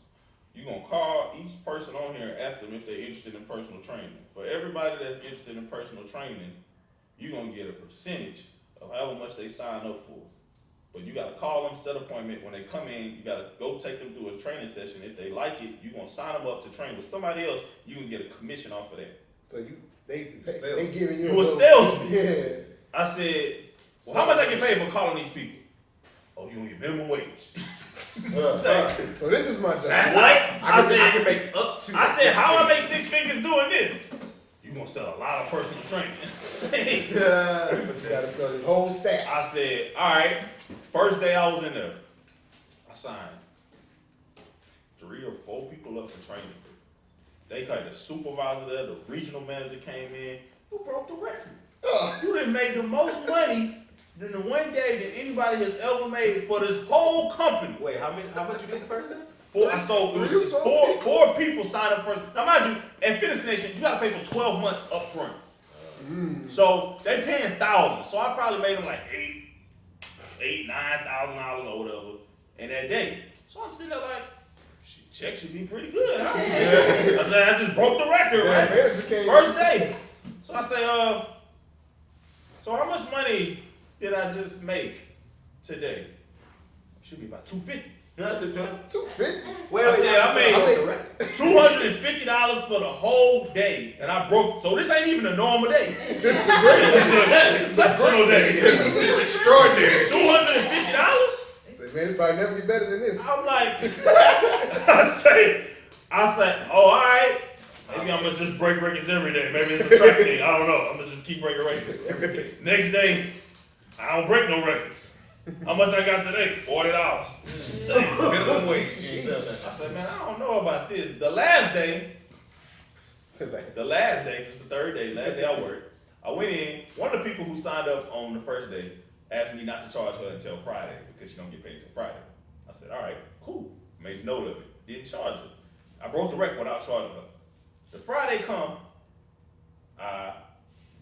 You're going to call each person on here and ask them if they're interested in personal training. For everybody that's interested in personal training, you're going to get a percentage of however much they sign up for. But you got to call them, set an appointment. When they come in, you got to go take them through a training session. If they like it, you're going to sign them up to train with somebody else. You can get a commission off of that. So they giving you a salesman. Yeah. I said, well, how much I get paid for calling these people? Oh, you going to get minimum wage. So this is my job. That's like, I can make up to. I said, how I make 6 figures doing this? You gonna sell a lot of personal training. You gotta sell this whole stack. I said, all right. First day I was in there, I signed 3 or 4 people up for training. They had the supervisor there, the regional manager came in. You broke the record. You done made the most money than the 1 day that anybody has ever made for this whole company. Wait, how much you did the first day? 4. So it was 4 people signed up first. Now mind you, at Fitness Connection, you gotta pay for 12 months up front. So they paying thousands. So I probably made them like $9,000 or whatever in that day. So I'm sitting there like, check should be pretty good, huh? I said, I just broke the record, right? First day. So I say, so how much money did I just make today? Should be about $250. $250? Well, I said I made $250 for the whole day, and I broke. So this ain't even a normal day. This is an exceptional day. It's extraordinary. $250? Say, man, it probably never be better than this. I'm like, I say, oh, all right. Maybe I'm gonna just break records every day. Maybe it's a track thing. I don't know. I'm gonna just keep breaking records every day. Next day, I don't break no records. How much I got today? $40. Minimum wage. I said, man, I don't know about this. The last day, it's the 3rd day, last day I worked. I went in. One of the people who signed up on the first day asked me not to charge her until Friday because she don't get paid until Friday. I said, all right, cool. Made note of it. Didn't charge her. I broke the record without charging her. The Friday come,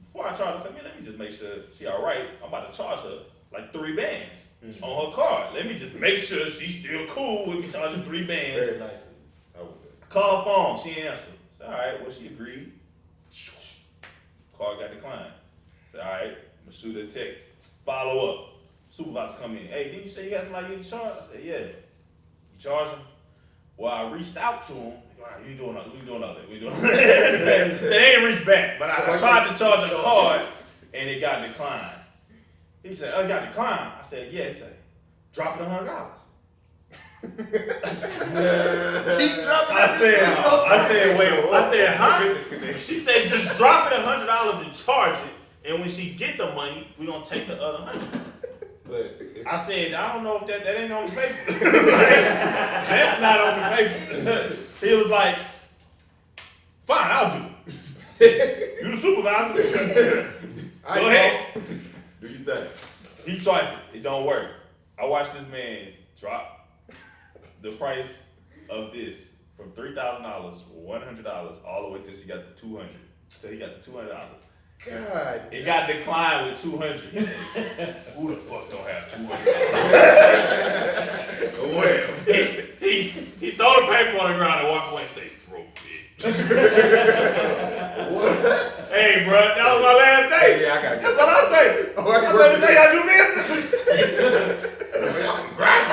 before I charge her, I said, man, let me just make sure she all right. I'm about to charge her like 3 bands on her card. Let me just make sure she's still cool with me charging 3 bands. Very nice. I called phone, she ain't answer. I said, all right, well, she agreed. Call got declined. I said, all right, I'm gonna shoot a text. Follow up. Supervisor come in. Hey, didn't you say you had somebody getting charged? I said, yeah. You charge him? Well, I reached out to him. All right, you doing all that. They ain't reached back, but I tried to charge a card and it got declined. He said, oh, it got declined. I said, yeah. He said, drop it $100. I said, wait. I said, huh? She said, just drop it $100 and charge it. And when she get the money, we gonna take the other 100. But I said, I don't know if that ain't on the paper. That's not on the paper. He was like, fine, I'll do it. You the supervisor. Go ahead. do you think? He tried it. It don't work. I watched this man drop the price of this from $3,000, $100, all the way till she got the $200. So he got the $200. God. It got declined with $200. He said, "Who the fuck don't have $200?" Well, he throw the paper on the ground at one point and say, "Broke bitch." Hey, bro, that was my last day. Yeah, I got That's what I say. I said, "This ain't how to do business." some grind. I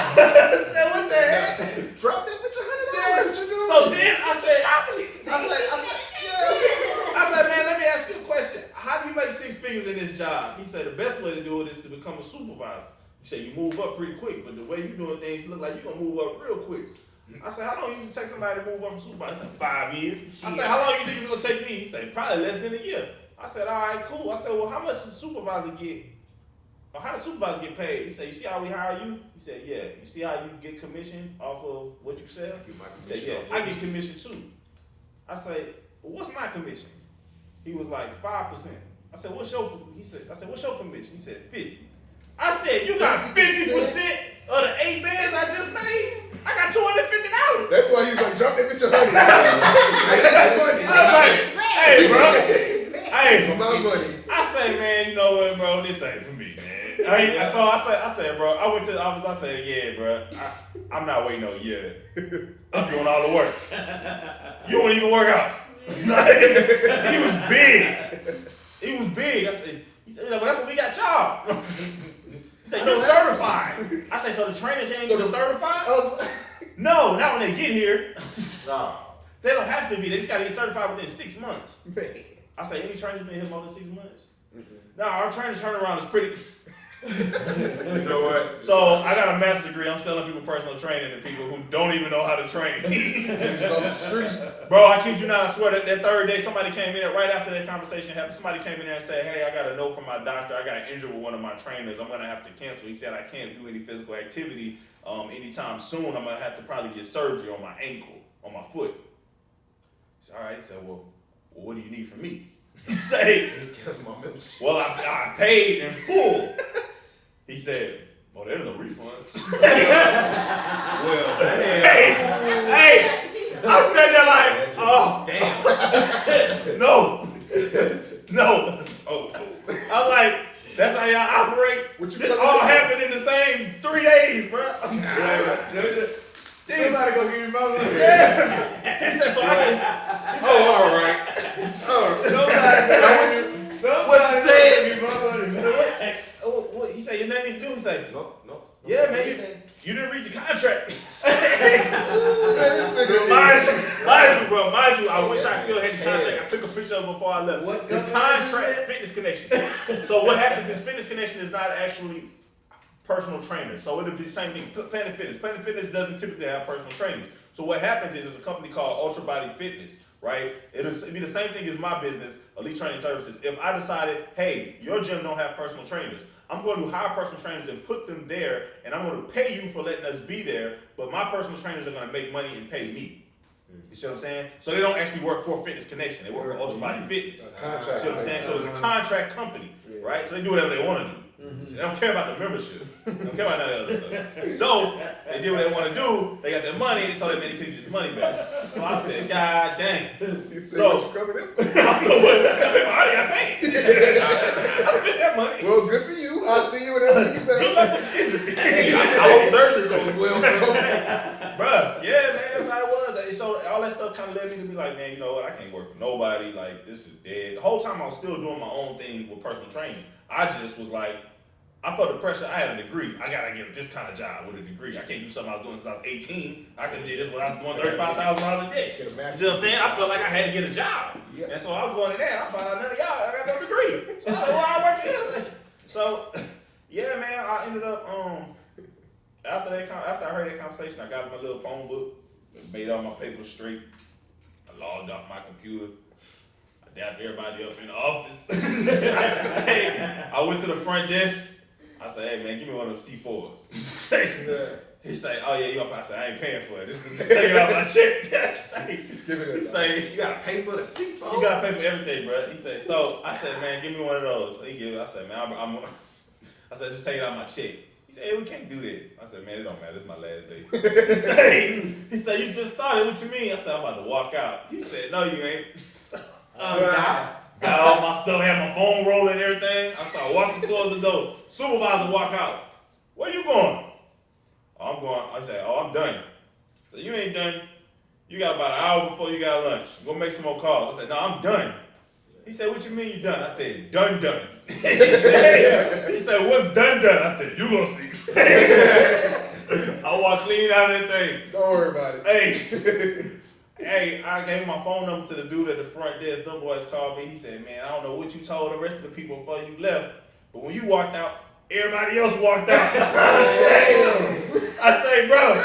said, "What the heck?" Drop that bitch $100. What you doing? So then I said, "Man, let me ask you a question. How do you make 6 figures in this job?" He said, "The best way to do it is to become a supervisor." He said, "You move up pretty quick, but the way you doing things look like you're going to move up real quick." I said, "How long you take somebody to move up from supervisor?" He said, 5 years. I said, "How long you think it's going to take me?" He said, "Probably less than a year." I said, "All right, cool." I said, "Well, how much does the supervisor get? Or how does supervisor get paid?" He said, "You see how we hire you?" He said, "Yeah." "You see how you get commission off of what you sell?" He said, "Yeah, I get commission too." I said, "Well, what's my commission?" He was like, 5%. I said, "What's your?" I said, "What's your commission?" He said, 50. I said, "You got 50% of the 8 bands I just made? I got $250. That's why he's like, drop that bitch $100. I was like, "Hey, bro. Hey, For my money. I say, man, you know what, bro? This ain't for me, man." I said, bro, I went to the office. I said, "Yeah, bro, I'm not waiting no year. I'm doing all the work. You don't even work out." He was big. He was big. I said, "Well, that's what we got y'all." He said, "You're certified." I said, "So the trainers ain't even certified?" No, not when they get here. No, they don't have to be. They just got to get certified within 6 months. I say, "Any trainers been here more than 6 months?" No, our trainers turnaround is pretty. You know what? So I got a master's degree. I'm selling people personal training to people who don't even know how to train. Bro, I kid you not. I swear that third day somebody came in right after that conversation happened. Somebody came in there and said, "Hey, I got a note from my doctor. I got injured with one of my trainers. I'm gonna have to cancel." He said, "I can't do any physical activity anytime soon. I'm gonna have to probably get surgery on my ankle, on my foot." He said, "All right." He said, "Well, what do you need from me?" He said, "Well, I paid in full." He said, "Well, there's no refunds." Well, hey, I said that like, "Oh, damn." No. Oh, I was like, "That's how y'all operate?" This all happened in the same 3 days, bro. Somebody go give me my money. Yeah. He said, "So I just." All right. What you said? Give me my money. What he said, "You nothing to do." He said, No. "Yeah, man, you didn't read your contract." Mind you, I wish I still had the contract. I took a picture of it before I left. What the contract, Fitness Connection. So what happens is Fitness Connection is not actually personal trainer. So it'll be the same thing. Planet Fitness. Planet Fitness doesn't typically have personal trainers. So what happens is there's a company called Ultra Body Fitness, right? It'll be the same thing as my business, Elite Training Services. If I decided, hey, your gym don't have personal trainers, I'm going to hire personal trainers and put them there, and I'm going to pay you for letting us be there, but my personal trainers are going to make money and pay me. You see what I'm saying? So they don't actually work for Fitness Connection. They work for Ultra Body Fitness. You see what I'm saying? So it's a contract company, right? So they do whatever they want to do. They don't care about the membership. They don't care about none of that other stuff. So they did what they want to do. They got their money. They told that man he couldn't get his money back. So I said, "God dang." So I don't know what I already got paid. I spent that money. Well, good for you. I'll see you whenever you get back. Good luck with your injury. I hope surgery goes well. Bruh, yeah, man, that's how it was. So all that stuff kind of led me to be like, man, you know what? I can't work for nobody. Like, this is dead. The whole time I was still doing my own thing with personal training. I just was like, I felt the pressure. I had a degree. I gotta get this kind of job with a degree. I can't do something I was doing since I was 18. I could have did this when I was doing $35,000 a day. You see what I'm saying? I felt like I had to get a job. Yep. And so I was going to that. I found out none of y'all, I got no degree. So I said, well, I work here. So, yeah, man, I ended up, after I heard that conversation, I got my little phone book, made all my papers straight. I logged off my computer. I dapped everybody up in the office. I went to the front desk. I said, "Hey, man, give me one of them C4s. He say, "Oh, yeah, you up?" I said, "I ain't paying for it. Just take it out my check." He say, "You got to pay for the C4? You got to pay for everything, bro." He said, so I said, "Man, give me one of those." So he gave it. I said, "Man, I said, just take it out my check." He said, hey, we can't do that. I said, man, it don't matter. It's my last day. he said, you just started. What you mean? I said, I'm about to walk out. He said, no, you ain't. Got all my stuff, had my phone rolling and everything. I started walking towards the door. Supervisor walk out. Where you going? I'm going. I said, oh, I'm done. I said, you ain't done. You got about an hour before you got lunch. Go make some more calls. I said, no, I'm done. He said, what you mean you done? I said, done. He said, what's done? I said, you gonna see. I walked clean out of that thing. Don't worry about it. Hey, I gave my phone number to the dude at the front desk. Them boys called me. He said, man, I don't know what you told the rest of the people before you left, but when you walked out, everybody else walked out. I say, bro.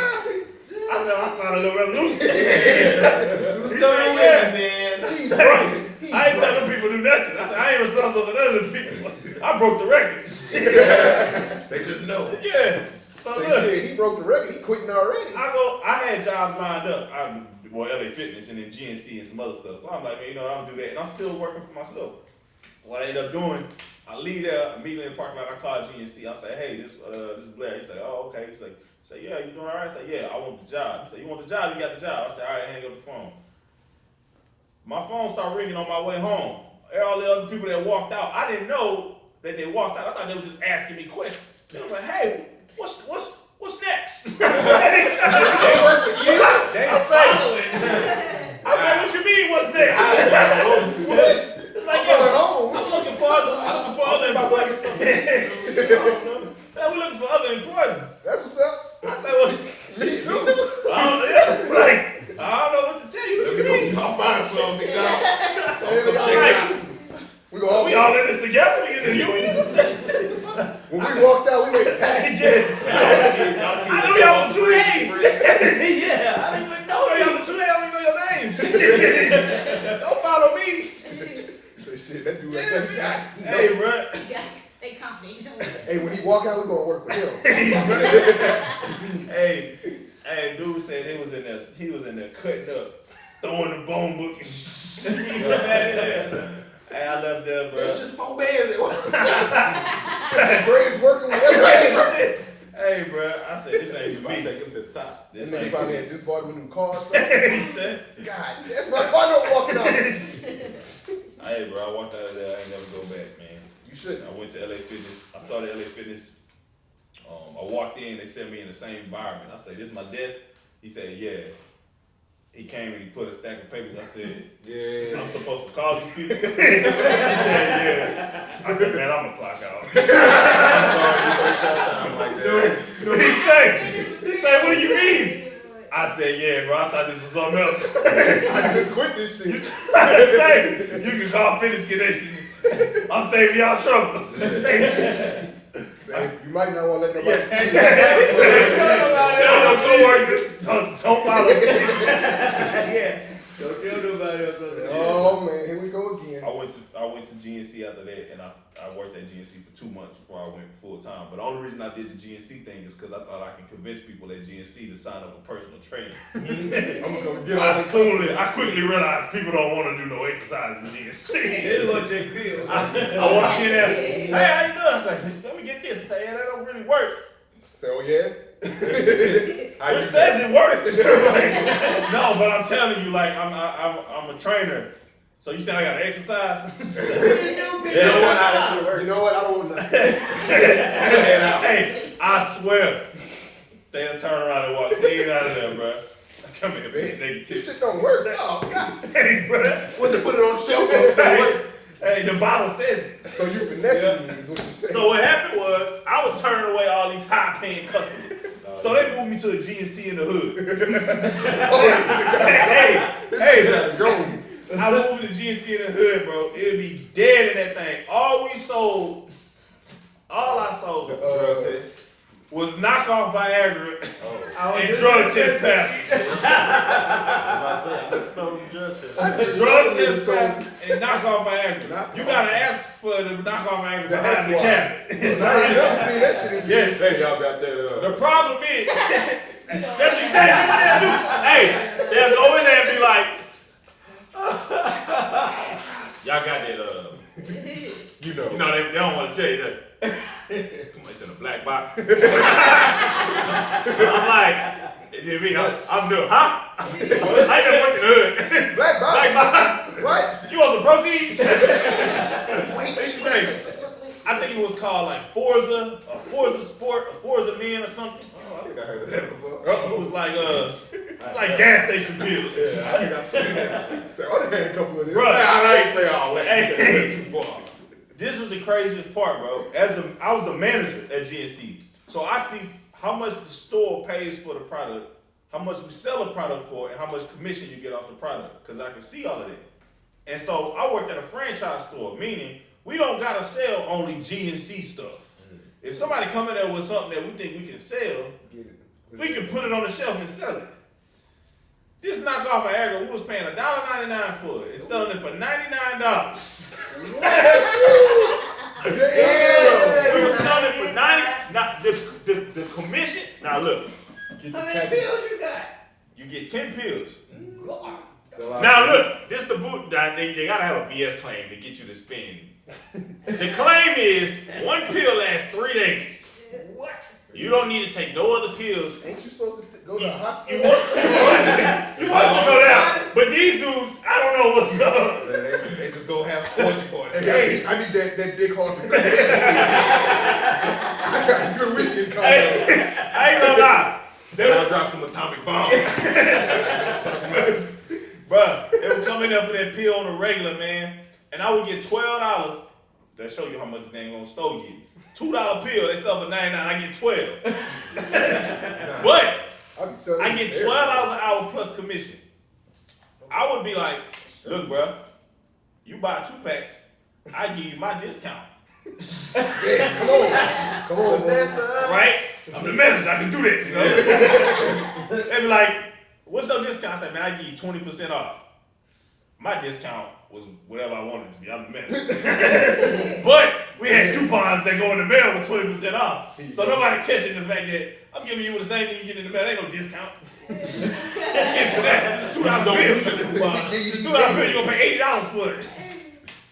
I started a little revolution. He said, yeah, man. I ain't telling people to do nothing. I said, I ain't responsible for none of the people. I broke the record. They just know. Yeah. So look, he broke the record. He quitting already. I had jobs lined up. LA Fitness and then GNC and some other stuff. So I'm like, man, you know, I'm gonna do that. And I'm still working for myself. What I end up doing, I leave there, immediately in the parking lot, I call GNC. I say, hey, this is Blair. He say, oh, okay. He's like, yeah, you doing all right? I say, yeah, I want the job. He say, you want the job? You got the job. I say, all right, hang up the phone. My phone started ringing on my way home. All the other people that walked out, I didn't know that they walked out. I thought they were just asking me questions. They was like, hey, what's next? They work for you. I said, what you mean, what's next? It's like, yeah, I'm looking for other employment. We're looking for other employment. That's what's up. I said, well, Me too. I don't know what to tell you. What you mean? I'll find some, nigga. We all in this together. We in the union. When we walked out, we went, I know y'all for 2 days. Yeah, I don't even know y'all for 2 days. I don't even know your names. Don't follow me. Shit, that dude like that. Hey, bro. They confident. Hey, when he walk out, we gonna work with him. Hey, dude said he was in there cutting up, throwing the bone book and shit. Hey, I left there, bro. It's just 4 bands. It was. Just the greatest working we ever had. Hey, bro, I said, this ain't for me. Take him to the top. This nigga probably had just bought him a new car or He something. said, God, that's my car not walking out. hey, bro, I walked out of there. I ain't never go back, man. You shouldn't. I went to LA Fitness. I started LA Fitness. I walked in. They set me in the same environment. I said, this is my desk? He said, yeah. He came and he put a stack of papers. I said, Yeah. I'm supposed to call these people? He said, yeah. I said, man, I'm going to clock out. He said, what do you mean? I said, yeah, bro, I thought this was something else. I just quit this shit. I said, you can call Fitness Connection. I'm saving y'all trouble. You might not want to let nobody see you. Tell them co-workers, don't follow me. Yes. Don't tell nobody else. Oh man, here we go again. I went to GNC after that, and I worked at GNC for 2 months before I went full time. But the only reason I did the GNC thing is because I thought I could convince people at GNC to sign up a personal trainer. I'm gonna come get I quickly realized people don't want to do no exercise in GNC. They want to take pills. I walked in there, hey, how you doing? I said, let me get this. I said, yeah, that don't really work. Say, oh yeah? Which says it works. No, but I'm telling you, like, I'm a trainer. So you saying I gotta exercise? You know what? How that shit work? You know what? I don't want nothing. Hey, I swear, they'll turn around and walk clean out of there, bro. Come here, bitch. This shit don't work. Oh, God. Hey, bro. What to put it on the shelf? Hey, the bottle says it. So you finessing me is what you saying. So what happened was, I was turning away all these high-paying customers. So they moved me to a GNC in the hood. I moved to GNC in the hood, bro. It'd be dead in that thing. All I sold was knockoff Viagra and drug test passes. Drug test passes and knockoff Viagra. You gotta ask for the knockoff Viagra behind the cabinet. I ain't never seen that shit in Yes. Hey, y'all got that. The problem is, that's exactly what they'll do. Hey, they'll go in there and be like, y'all got that, they don't want to tell you that. Come on, it's in a black box. I'm like, I'm doing, huh? I ain't never worked in the hood. Black box. Black box. What? You want some protein? What you say? I think it was called like Forza Sport, or Forza Men or something. Oh, I think I heard of that before. It was like gas station pills. Yeah, I think I seen that. So I done had a couple of them. Bro, I ain't say all that. Hey, too far. This is the craziest part, bro. I was the manager at GNC, so I see how much the store pays for the product, how much we sell the product for, and how much commission you get off the product, because I can see all of that. And so I worked at a franchise store, meaning we don't gotta sell only GNC stuff. If somebody come in there with something that we think we can sell, we can put it on the shelf and sell it. This knockoff of Agro, we was paying $1.99 for it and selling it for $99. We were selling it for $90. Now the commission. Now look, How many pills you got? you get 10 pills. God. Now look, this the boot. They gotta have a BS claim to get you to spend. The claim is one pill lasts 3 days. What? You don't need to take no other pills. Ain't you supposed to go to the You hospital? want to go down, but these dudes, I don't know what's up. They just go have orgy parties. Hey, I need that big heart for 3 days. I got a good weekend coming up. I ain't gonna lie. I'll drop some atomic bomb. Bruh, they would come in there for that pill on the regular, man, and I would get $12. That show you how much the dang on store get. $2 pill, they sell for $99. I get 12. But I get $12 an hour plus commission. I would be like, look, bruh, you buy 2 packs, I give you my discount. Yeah, come on, Vanessa. Right? I'm the manager, I can do that, you know? They be like, what's your discount? I said, man, I give you 20% off. My discount was whatever I wanted it to be. I'm the manager. But we had coupons that go in the mail with 20% off. So nobody catching the fact that I'm giving you the same thing you get in the mail. Ain't no discount. Get for that. It's a $2 bill. It's a $2 bill. You're going to pay $80 for it.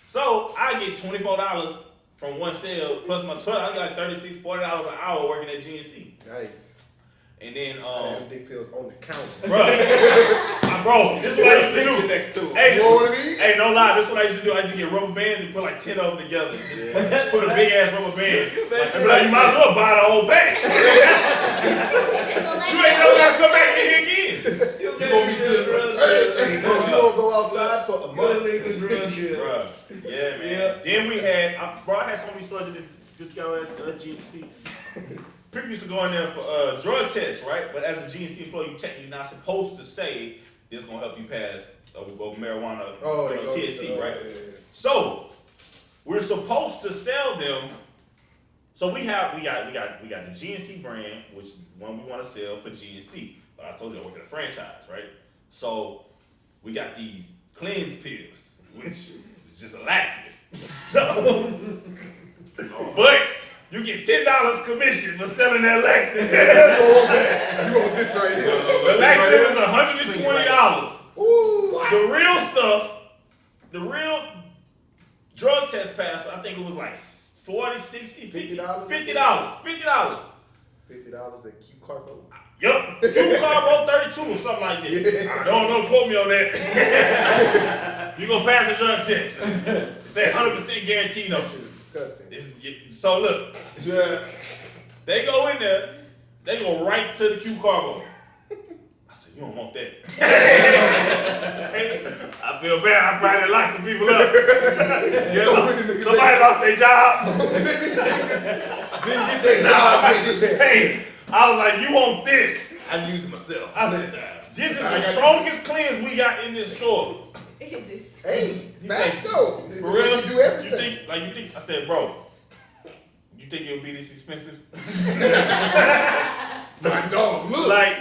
So I get $24 from one sale plus my $12. I get like $36, $40 an hour working at GNC. Nice. And then, dick pills on the counter. bro, this is what I used to do. Next to it. Hey, You want one of these? hey, no lie, this is what I used to do. I used to get rubber bands and put like 10 of them together. Just put a big ass rubber band. And be like, you might as well buy the whole bag. You ain't never gotta come back in here again. You gonna be good for everything. You gonna go outside for a month. Bruh, yeah, man. Yeah. Then we had, bro, I had so many stories at this guy at GNC. People used to go in there for drug tests, right? But as a GNC employee, you technically not supposed to say this is gonna help you pass marijuana, THC, right? Yeah. So we're supposed to sell them. So we got the GNC brand, which one we want to sell for GNC. I told you I work at a franchise, right? So we got these cleanse pills, which is just a laxative. So, but you get $10 commission for selling that laxative. You want this right here? The laxative is $120. Ooh. The real stuff, the real drug test pass, I think it was like $40, $60, $50. $50. $50 that Q Carbo. Yup. Q Carbo 32 or something like that. Yeah. Don't quote me on that. You're going to pass the drug test. It said 100% guaranteed though. Disgusting. So look, they go in there, they go right to the Q Carbo. I said, you don't want that. I feel bad, I probably locked some people up. Somebody lost their job. Didn't get their job. Hey, I was like, you want this? I used it myself. I said, this is the strongest cleanse we got in this store. Hey, facts though. For real? You do everything. You think, I said, bro, you think it'll be this expensive? My dog, look. Like,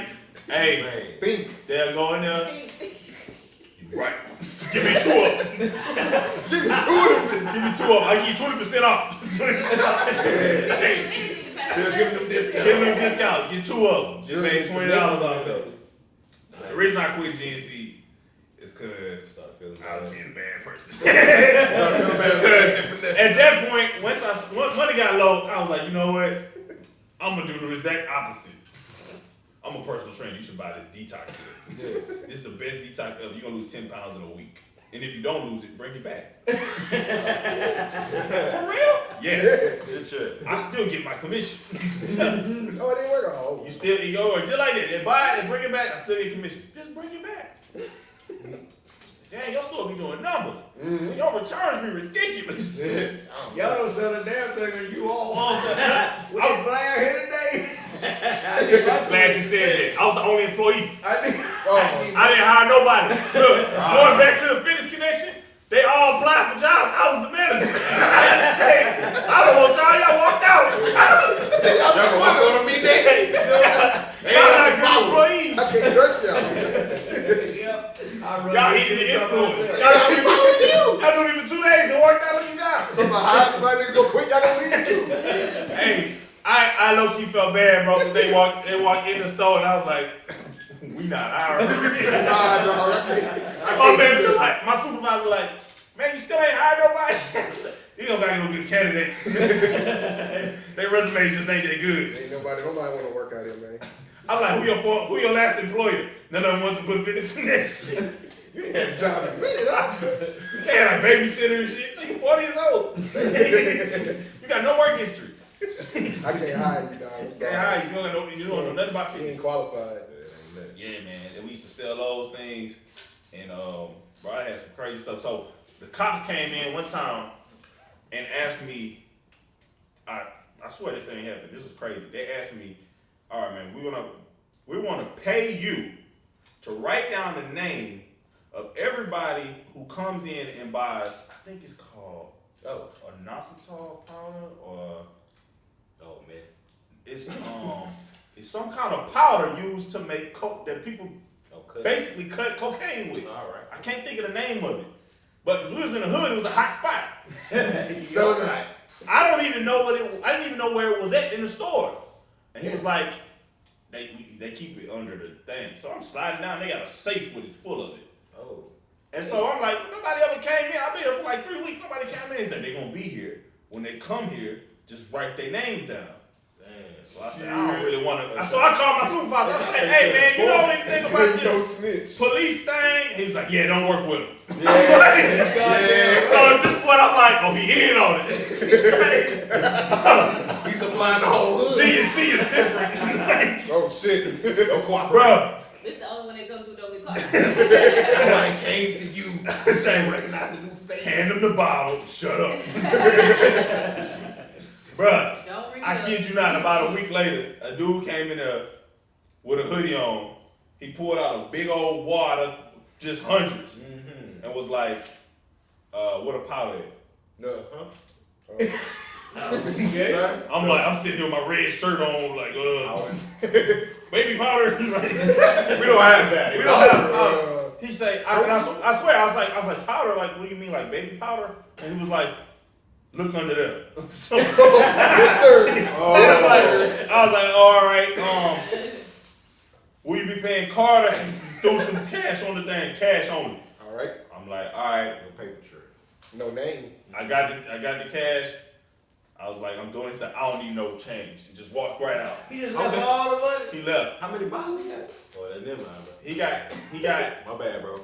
hey, Think. they'll go in there. You right. Give me 2 of them. Give me 2 of them. Give me 2 of them. I give you 20% off. 20% off. Hey, give them a discount. Get 2 of them. You made $20 off of them. The reason I quit GNC is because feeling I was bad. being a bad person. At that point, once money got low, I was like, you know what? I'm gonna do the exact opposite. I'm a personal trainer. You should buy this detox. Yeah. This is the best detox ever. You're gonna lose 10 pounds in a week. And if you don't lose it, bring it back. For real? Yes. Good shit. I still get my commission. Oh, it didn't work on all. You still, you go, just like that. They buy it and bring it back, I still get commission. Just bring it back. Dang, your store be doing numbers. Your returns be ridiculous. Y'all don't sell a damn thing when you all. I'm Was Blair here today? glad you said that. I was the only employee. I didn't hire nobody. Look, going back to the fitness connection, they all applied for jobs. I was the manager. I don't want y'all walked out. Y'all gonna be next. Y'all not good employees. I can't trust y'all. Y'all easy to influence. Y'all don't even y'all doing even 2 days and worked out on your job. If I hire somebody niggas gonna quit, y'all gonna leave too. Hey, I low key felt bad, bro, because they walked in the store and I was like, we not hiring. Nah, dog, My supervisor like, man, you still ain't hired nobody? You go back and go get a candidate. Their resumes just ain't that good. ain't nobody wanna work out here, man. I was like, who your last employer? None of them wants to put fitness connection. You ain't had a job in a minute, huh? They had a babysitter and shit. Nigga, 40 years old. You got no work history. I can't hire you, dog. I'm sorry. Say hi, you don't know nothing about You fitness. ain't qualified. Yeah, man. And we used to sell those things. And bro, I had some crazy stuff. So the cops came in one time and asked me, I swear this thing happened. This was crazy. They asked me, all right, man, we want to pay you to write down the name of everybody who comes in and buys, I think it's called a inositol powder or it's some kind of powder used to make coke that people basically cut cocaine with. All right. I can't think of the name of it. But we was in the hood, it was a hot spot. So nice. I didn't even know where it was at in the store. And he was like, they keep it under the thing. So I'm sliding down, they got a safe with it full of it. Oh. And so I'm like, nobody ever came in. I've been here for like 3 weeks, nobody came in and said they're gonna be here. When they come here, just write their names down. So I said, I don't really want to. So I called my supervisor. I said, hey man, you know anything about this police thing? He was like, yeah, don't work with him. Yeah. So at this point, I'm like, oh, he in on it. He's supplying the whole hood. GNC is different. Oh shit. Don't cooperate. Bro, This is the only one they go through, don't get caught. Somebody came to you saying, recognize the new face. hand him the bottle. Shut up. Bruh, Don't read I kid you not, about a week later, a dude came in there with a hoodie on. He pulled out a big old wad of just hundreds and was like, what a powder at? No, huh? I'm sitting here with my red shirt on, like, baby powder. He's like, We don't have that. we don't have powder. He said, I swear, I was like, powder, like, what do you mean, like baby powder? And he was like, look under there. So, Yes, sir. I was like, all right, will you be paying Carter? And threw some cash on the thing, cash only. All right. I'm like, all right, No paper trail. No name. I got the cash. I was like, I'm doing this. I don't need no change. He just walked right out. He just left all the money. He left. How many bottles he got? Oh, that never mind, bro. He got. My bad, bro.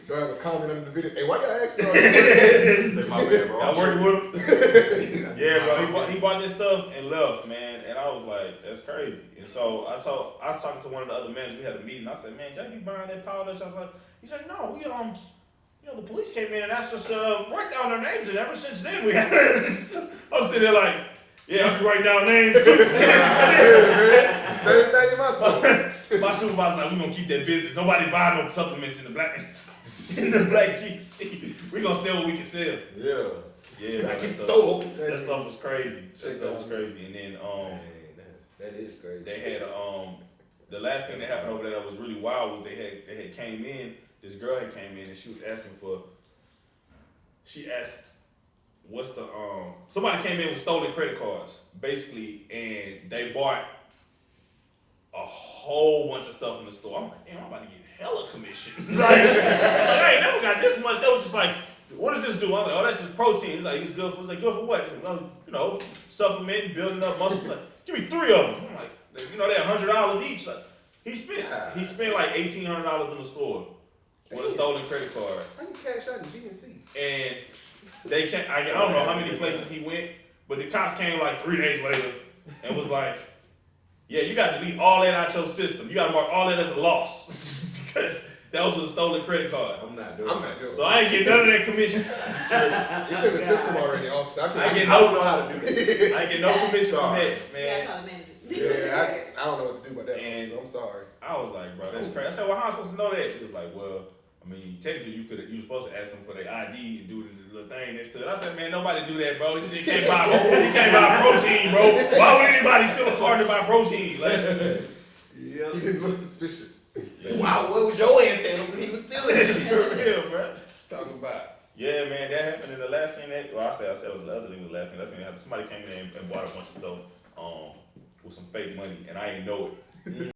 Do I have a comment under the video? Hey, why y'all asking all Say my bad, bro. I working with him. Yeah, bro. He bought this stuff and left, man. And I was like, that's crazy. And so I was talking to one of the other men. We had a meeting. I said, man, y'all be buying that powder? I was like, he said, no, we the police came in and asked us to write down their names, and ever since then we have. I'm sitting there like, yeah, I'm writing down names too. Same thing in my store. My supervisor's like, we gonna keep that business. Nobody buy no supplements in the black GC. We gonna sell what we can sell. Yeah. Yeah, I can stole. that stuff was crazy. That stuff was crazy. And then Man, that is crazy. they had the last thing that happened over there that was really wild was they had came in. This girl had came in and she was asking she asked, what's the, somebody came in with stolen credit cards, basically, and they bought a whole bunch of stuff in the store. I'm like, damn, I'm about to get hella commission. like, I ain't never got this much. They was just like, what does this do? I'm like, oh, that's just protein. He's like, it's good for. It's like, good for what? Well, supplementing, building up muscle. Like, give me 3 of them. I'm like, they're $100 each. Like, he spent like $1,800 in the store with a stolen credit card. How you cash out in GNC? And they can't. I don't know how many places he went, but the cops came like 3 days later and was like, yeah, you got to delete all that out your system. You got to mark all that as a loss because that was a stolen credit card. I'm not doing it. So I ain't getting none of that commission. It's in the system already, officer. I don't know how to do this. I ain't get no commission from that, man. That's all the manager. Yeah, I don't know what to do about that, And so I'm sorry. I was like, bro, that's crazy. I said, well, how am I supposed to know that? She was like, well, I mean, technically, you were supposed to ask them for their ID and do the little thing next to it. I said, man, nobody do that, bro. You can't buy protein, bro. Why would anybody steal a card to buy protein? Like, He didn't look suspicious. Wow, what was your antenna when he was stealing shit? for real, bro. Talking about. Yeah, man, that happened. And the last thing that, I said it was the other thing was the last thing. Last thing that happened, somebody came in and bought a bunch of stuff with some fake money, and I ain't know it.